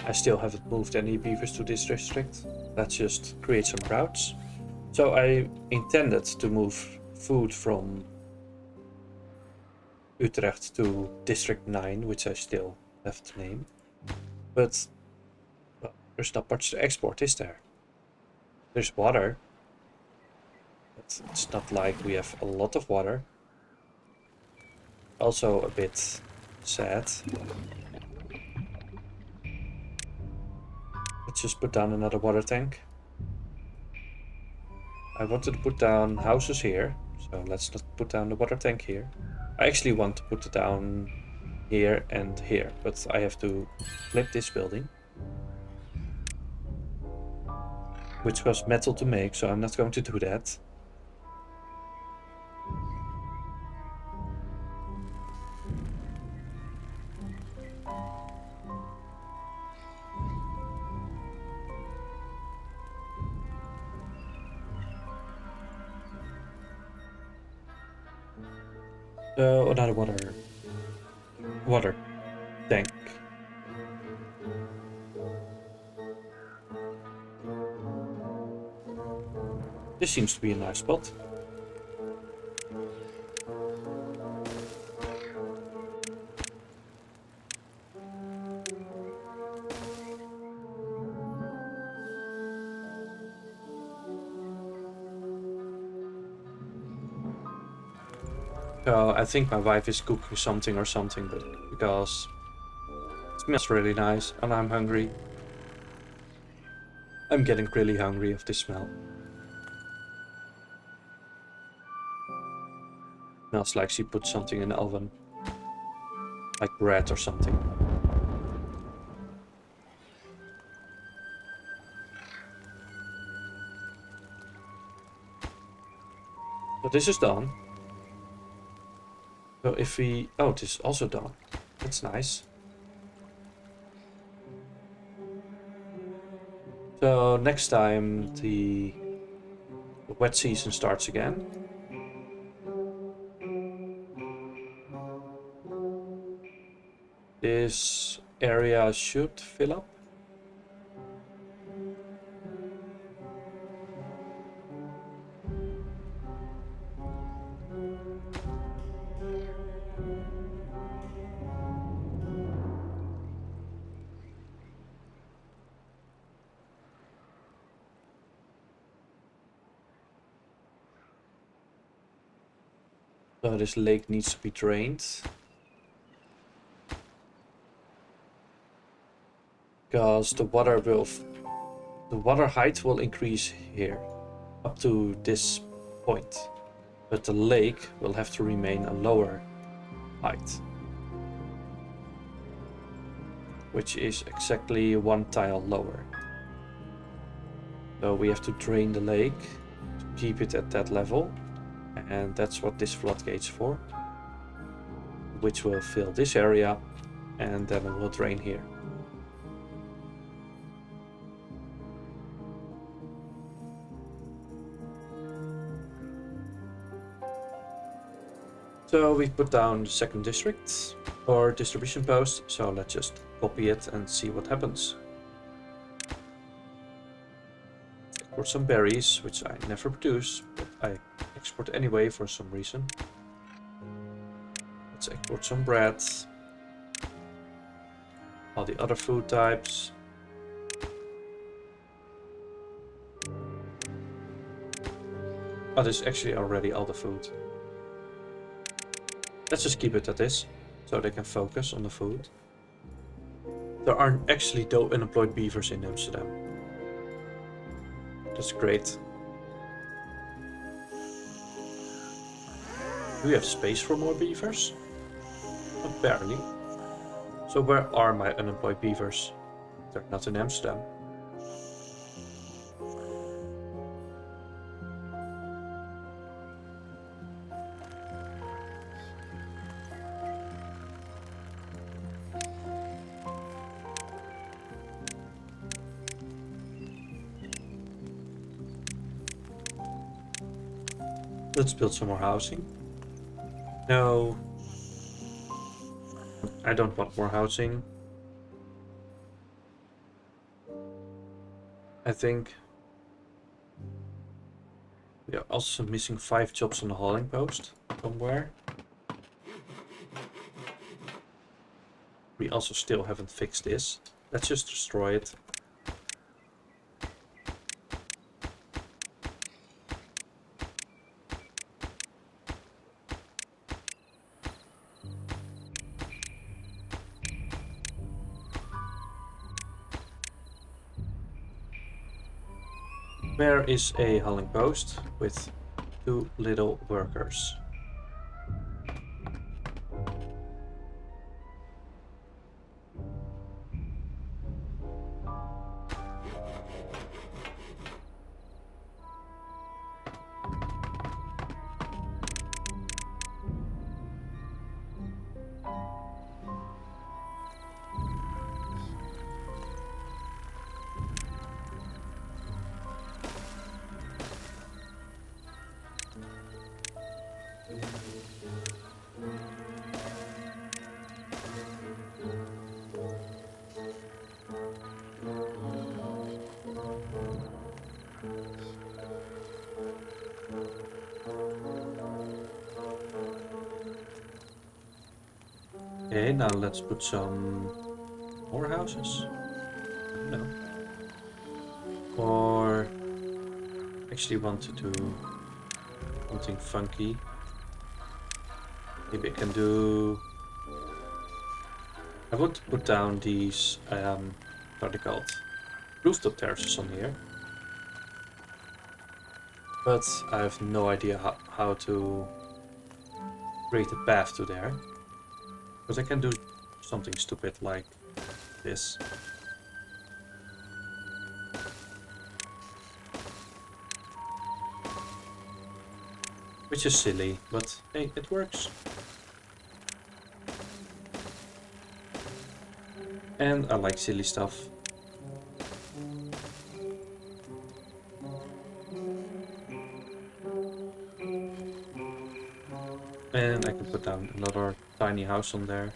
I still haven't moved any beavers to this district. Let's just create some routes. So I intended to move food from Utrecht to District 9, which I still have to name. But well, there's not much to export, is there? There's water. But it's not like we have a lot of water. Also a bit sad. Let's just put down another water tank. I wanted to put down houses here, so let's not put down the water tank here. I actually want to put it down here and here, but I have to flip this building, which was metal to make, so I'm not going to do that. So another water tank. This seems to be a nice spot. I think my wife is cooking something or something, but because it smells really nice and I'm hungry. I'm getting really hungry of this smell. Smells like she put something in the oven, like bread or something. So this is done. So if we... Oh, this is also done. That's nice. So next time the wet season starts again. This area should fill up. So this lake needs to be drained. Because the water height will increase here up to this point. But the lake will have to remain a lower height. Which is exactly one tile lower. So we have to drain the lake to keep it at that level. And that's what this floodgate's for. Which will fill this area and then it will drain here. So we put down the second district. or distribution post, so let's just copy it and see what happens. Export some berries, which I never produce, but I export anyway for some reason. Let's export some bread. All the other food types. Oh, this is actually already all the food. Let's just keep it at this, so they can focus on the food. There aren't actually no unemployed beavers in Amsterdam. That's great. Do we have space for more beavers? Not barely. So where are my unemployed beavers? They're not in Amsterdam. Let's build some more housing. No. I don't want more housing. I think we are also missing 5 jobs on the hauling post somewhere. We also still haven't fixed this. Let's just destroy it. Where is a hauling post with 2 little workers? Okay, now let's put some more houses. No. Or actually want to do something funky. Maybe I can do... I want to put down these, what are they called? Rooftop terraces on here. But I have no idea how to create a path to there. But I can do something stupid like this. Which is silly, but hey, it works. And I like silly stuff. And I can put down another tiny house on there.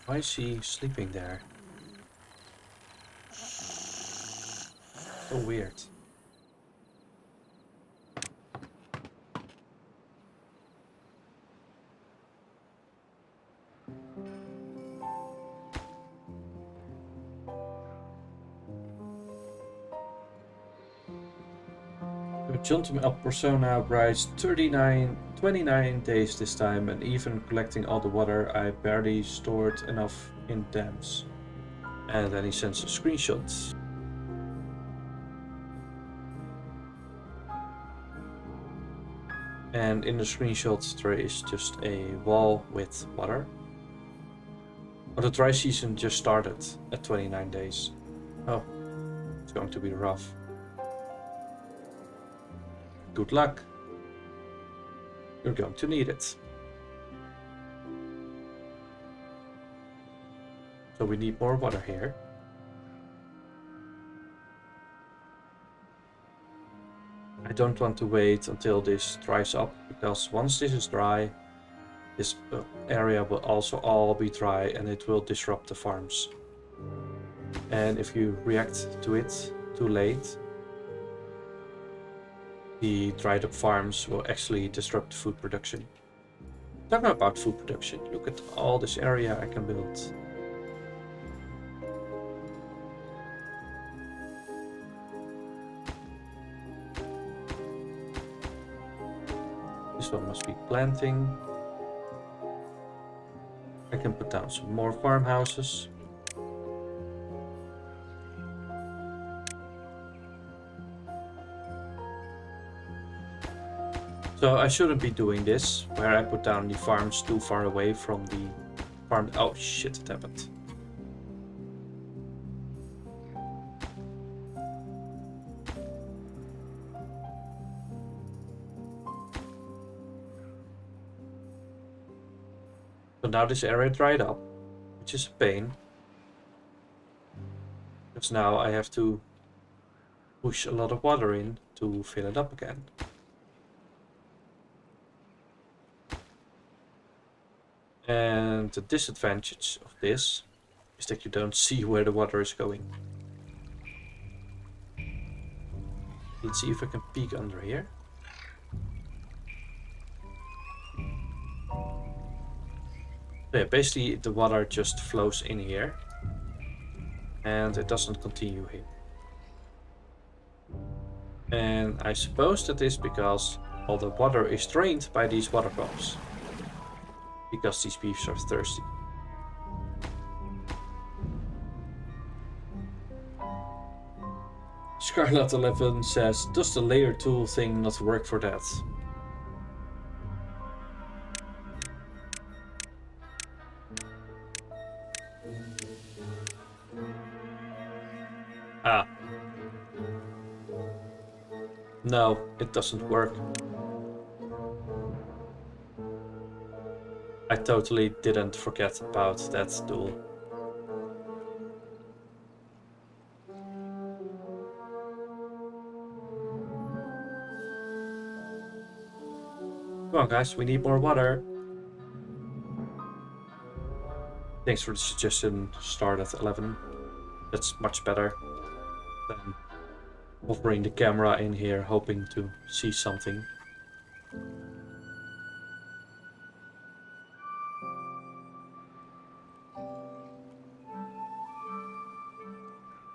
Why is he sleeping there? So weird. Gentleman up persona brides 29 days this time, and even collecting all the water I barely stored enough in dams. And then he sends a screenshot. And in the screenshot there is just a wall with water. But the dry season just started at 29 days. Oh, it's going to be rough. Good luck. You're going to need it. So we need more water here. I don't want to wait until this dries up, because once this is dry, this area will also all be dry and it will disrupt the farms. And if you react to it too late, the dried up farms will actually disrupt food production. Talking about food production, look at all this area I can build. This one must be planting. I can put down some more farmhouses. So I shouldn't be doing this, where I put down the farms too far away from the farm. Oh shit, it happened. So now this area dried up, which is a pain. Because now I have to push a lot of water in to fill it up again. And the disadvantage of this is that you don't see where the water is going. Let's see if I can peek under here. So yeah, basically the water just flows in here and it doesn't continue here. And I suppose that is because all the water is drained by these water pumps. Because these beavers are thirsty. Scarlet11 says, does the layer tool thing not work for that? Ah. No, it doesn't work. I totally didn't forget about that tool. Come on guys, we need more water. Thanks for the suggestion, start at 11. That's much better than hovering the camera in here hoping to see something.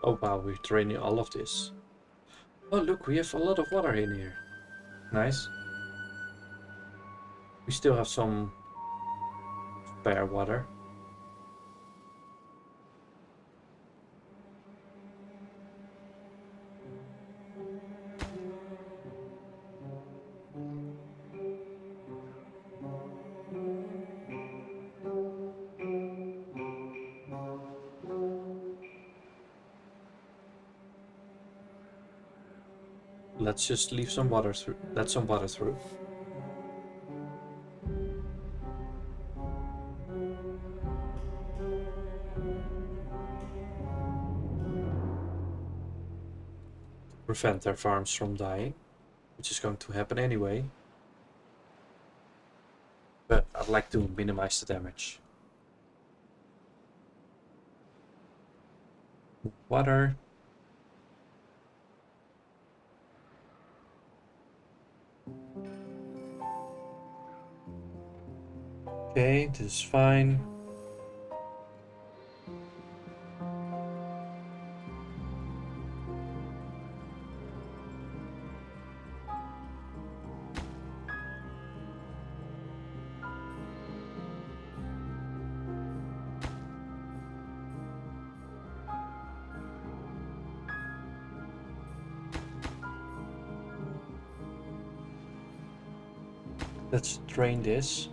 Oh wow, we're draining all of this. Oh look, we have a lot of water in here. Nice. We still have some spare water. Let's just leave some water through. Let some water through. Prevent their farms from dying, which is going to happen anyway. But I'd like to minimize the damage. Water. Okay, this is fine. Let's drain this.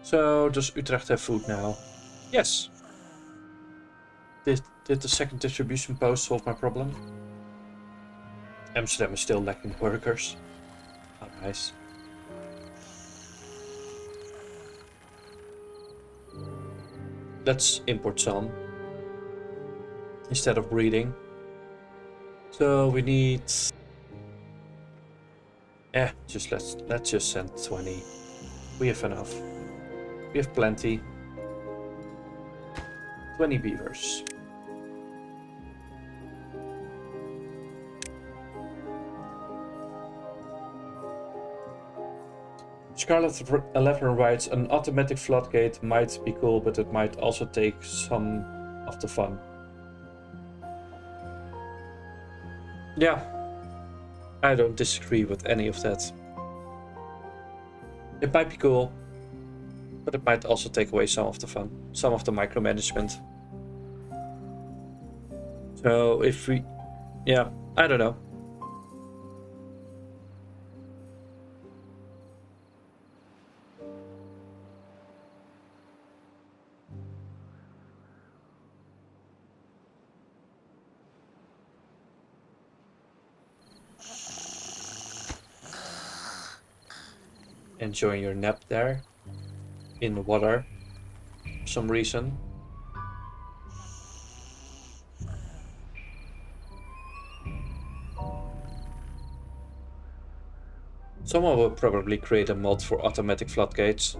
So, does Utrecht have food now? Yes. Did the second distribution post solve my problem? Amsterdam is still lacking workers. Oh, nice. Let's import some instead of breeding. So we need. Let's just send 20. We have enough. We have plenty. 20 beavers. Scarlet 11 writes, an automatic floodgate might be cool, but it might also take some of the fun. Yeah, I don't disagree with any of that. It might be cool, but it might also take away some of the fun, some of the micromanagement. So if we, yeah, I don't know. Enjoying your nap there in the water for some reason. Someone will probably create a mod for automatic floodgates.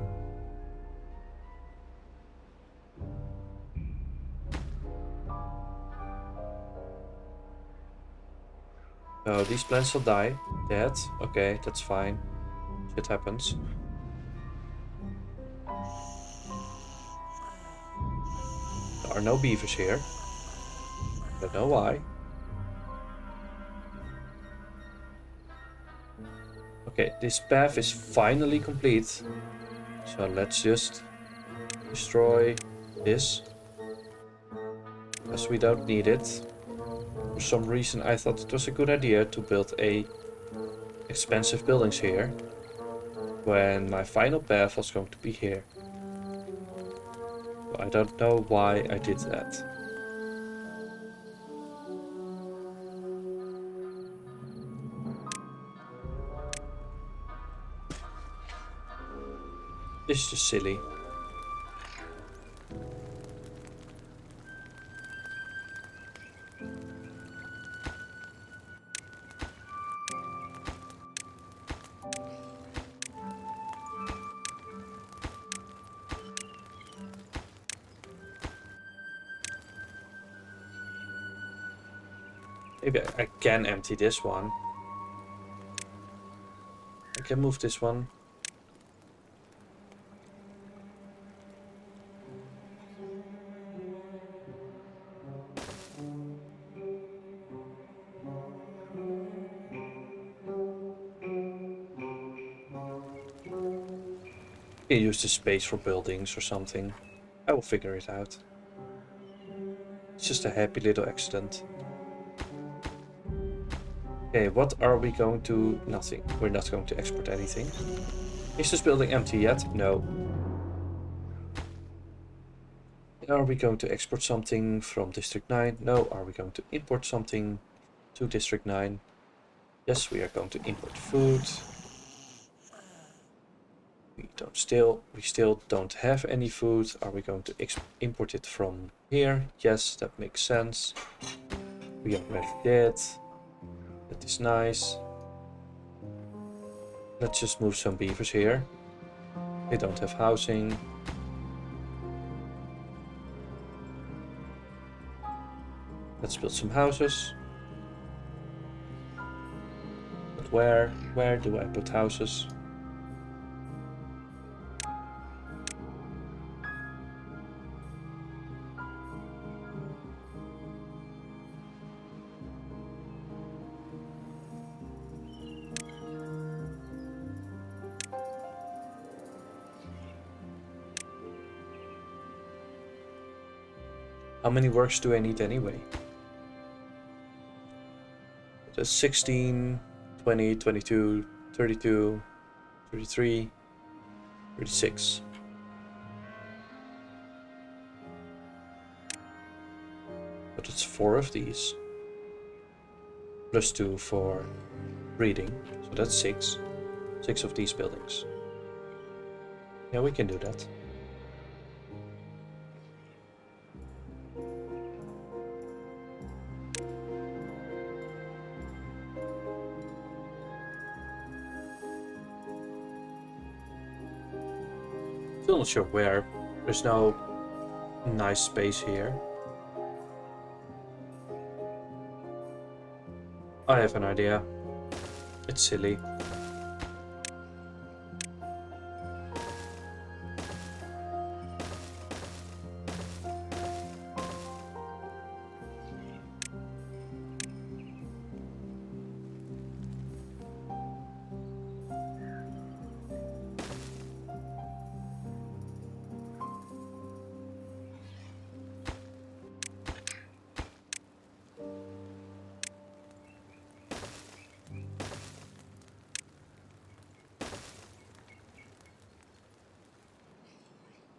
Oh, these plants will die. Dead. Okay, that's fine. Shit happens. There are no beavers here. Don't know why. Okay, this path is finally complete. So let's just destroy this. Because we don't need it. For some reason I thought it was a good idea to build expensive buildings here. When my final path was going to be here. I don't know why I did that. This is just silly. Maybe I can empty this one. I can move this one. I can use this space for buildings or something. I will figure it out. It's just a happy little accident. Okay, what are we going to... Nothing. We're not going to export anything. Is this building empty yet? No. Are we going to export something from District 9? No. Are we going to import something to District 9? Yes, we are going to import food. We still don't have any food. Are we going to import it from here? Yes, that makes sense. We already did. That is nice. Let's just move some beavers here. They don't have housing. Let's build some houses. But where do I put houses? How many works do I need anyway? That's 16, 20, 22, 32, 33, 36. But it's 4 of these. Plus 2 for breeding. So that's 6. 6 of these buildings. Yeah, we can do that. Still not sure where. There's no nice space here. I have an idea. It's silly.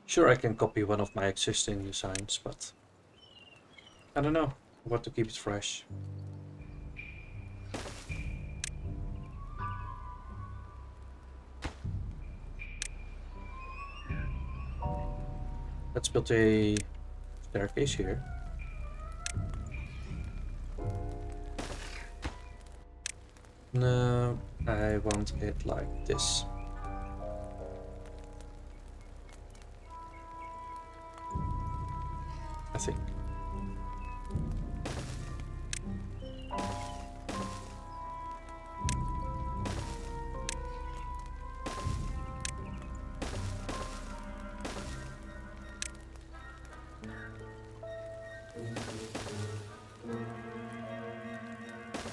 Sure, I can copy one of my existing designs, but I don't know. I want to keep it fresh. Let's build a staircase here. No, I want it like this. I think.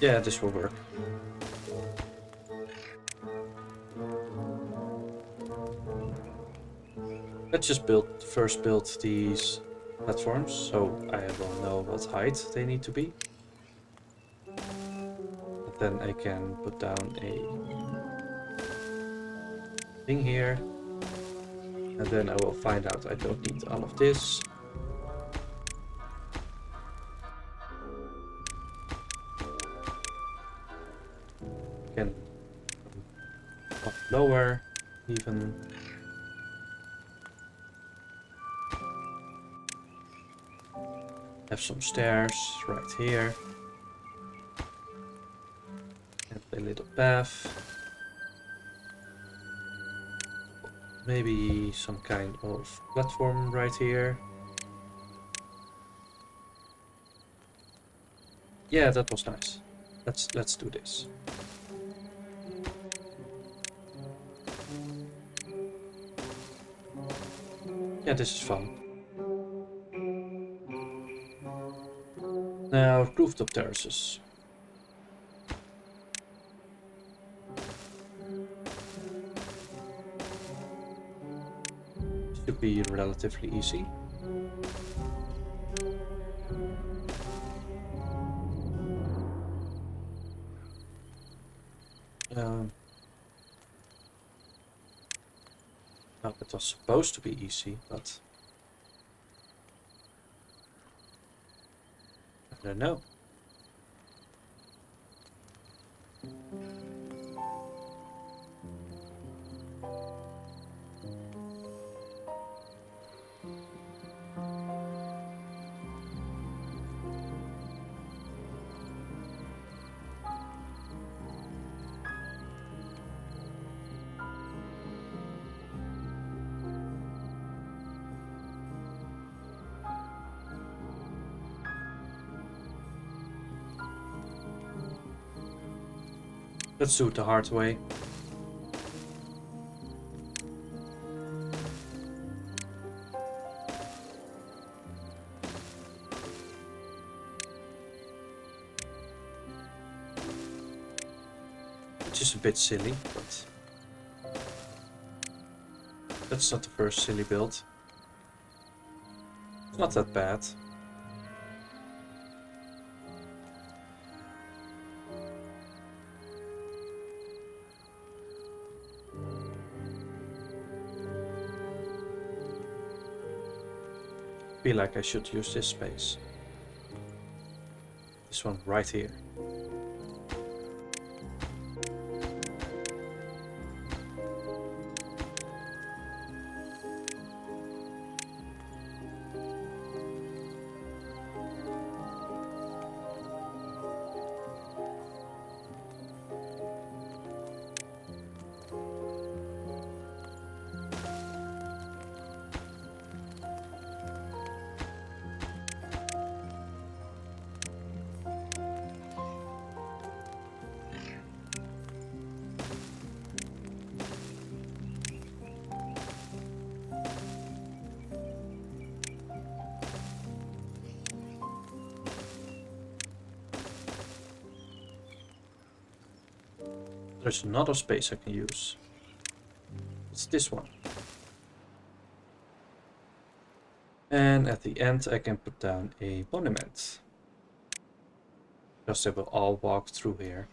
Yeah, this will work. Let's just first build these platforms, so I will know what height they need to be. And then I can put down a thing here. And then I will find out I don't need all of this. Can up lower even. Have some stairs right here. And a little path. Maybe some kind of platform right here. Yeah, that was nice. Let's do this. Yeah, this is fun. Now, rooftop terraces. Should be relatively easy. Well, it was supposed to be easy, but I don't know. Let's do it the hard way. Which is a bit silly, but that's not the first silly build. It's not that bad. I feel like I should use this space. this one right here. There's another space I can use. It's this one. And at the end I can put down a monument. Because they will all walk through here.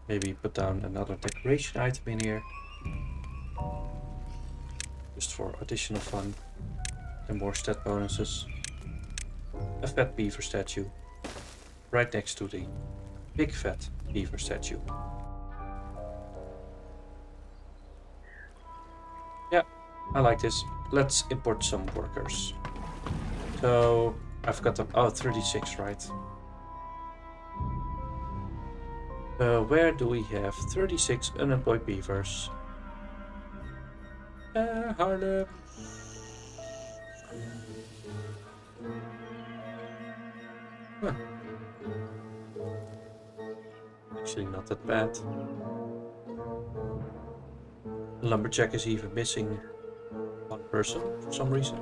Maybe put down another decoration item in here. Just for additional fun. And more stat bonuses. A fat beaver statue. Right next to the big fat beaver statue. Yeah, I like this. Let's import some workers. So I've got them. Oh, 36, right. Where do we have 36 unemployed beavers? Harlem. Huh. Actually not that bad. Lumberjack is even missing one person for some reason.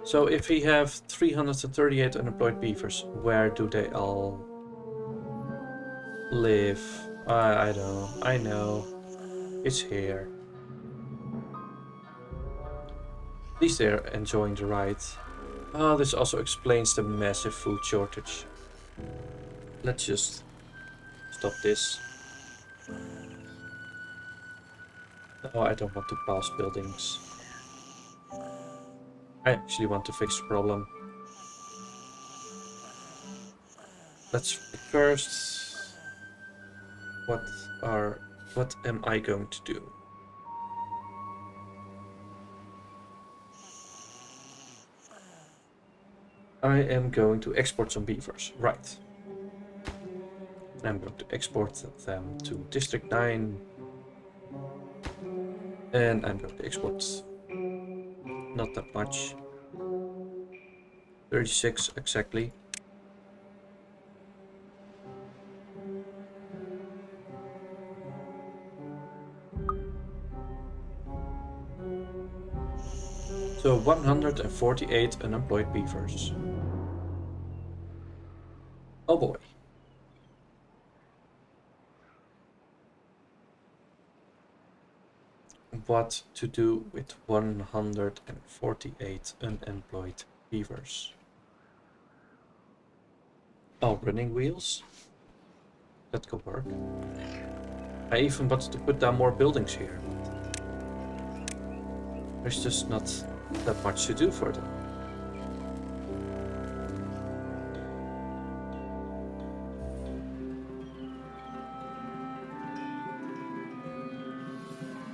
So if we have 338 unemployed beavers, where do they all live? I don't know. I know. It's here. At least they're enjoying the ride. Oh, this also explains the massive food shortage. Let's just stop this. No, I don't want to pass buildings. I actually want to fix the problem. Let's first... What am I going to do? I am going to export some beavers, right. I'm going to export them to District 9. And I'm going to export not that much. 36 exactly. So 148 unemployed beavers. Oh boy. What to do with 148 unemployed beavers? Oh, running wheels? That could work. I even wanted to put down more buildings here. There's just not that much to do for them.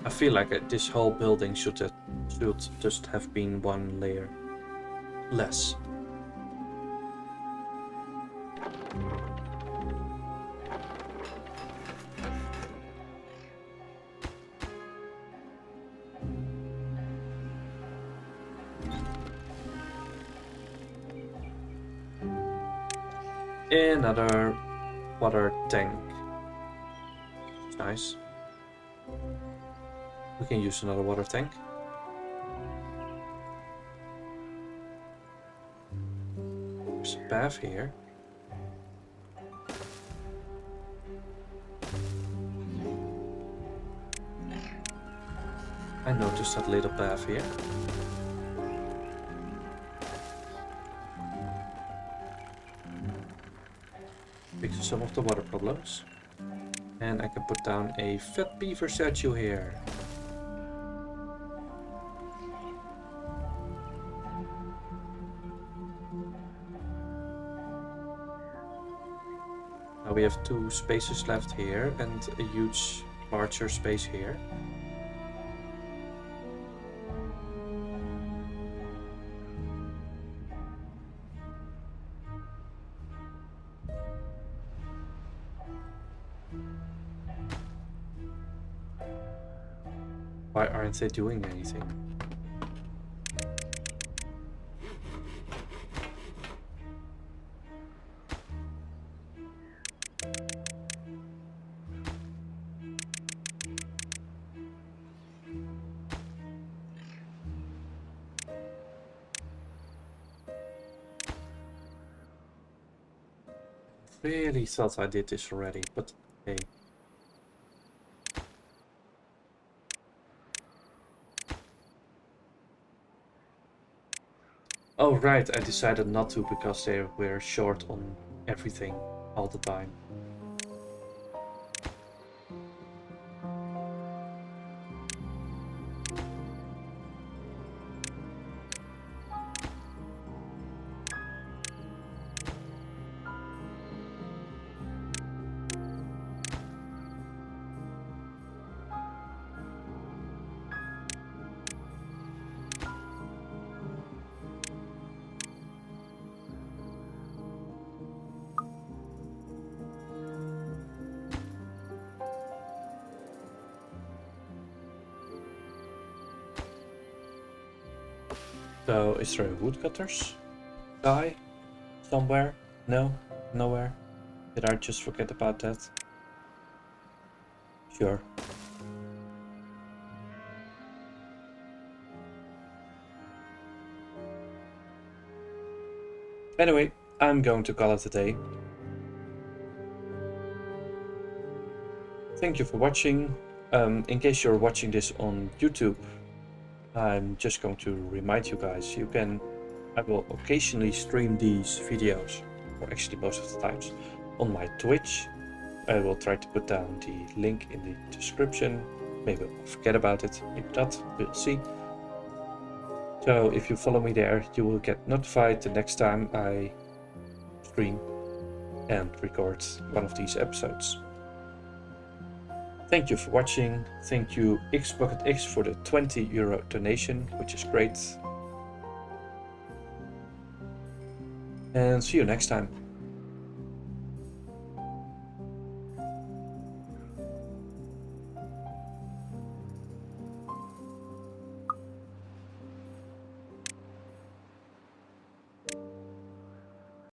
I feel like this whole building should just have been one layer less. Another water tank. It's nice. We can use another water tank. There's a bath here. I noticed that little bath here. Fixes some of the water problems. And I can put down a fat beaver statue here. we have 2 spaces left here and a huge, larger space here. Why aren't they doing anything? Really thought I did this already, but hey. Oh right, I decided not to because they were short on everything all the time. So, is there a woodcutters guy somewhere? No? Nowhere? Did I just forget about that? Sure. Anyway, I'm going to call it a day. Thank you for watching. In case you're watching this on YouTube, I'm just going to remind you guys, I will occasionally stream these videos, or actually most of the times, on my Twitch. I will try to put down the link in the description. Maybe I'll forget about it, maybe not, we'll see. So if you follow me there, you will get notified the next time I stream and record one of these episodes. Thank you for watching. Thank you XBucketX for the €20 donation, which is great. And see you next time.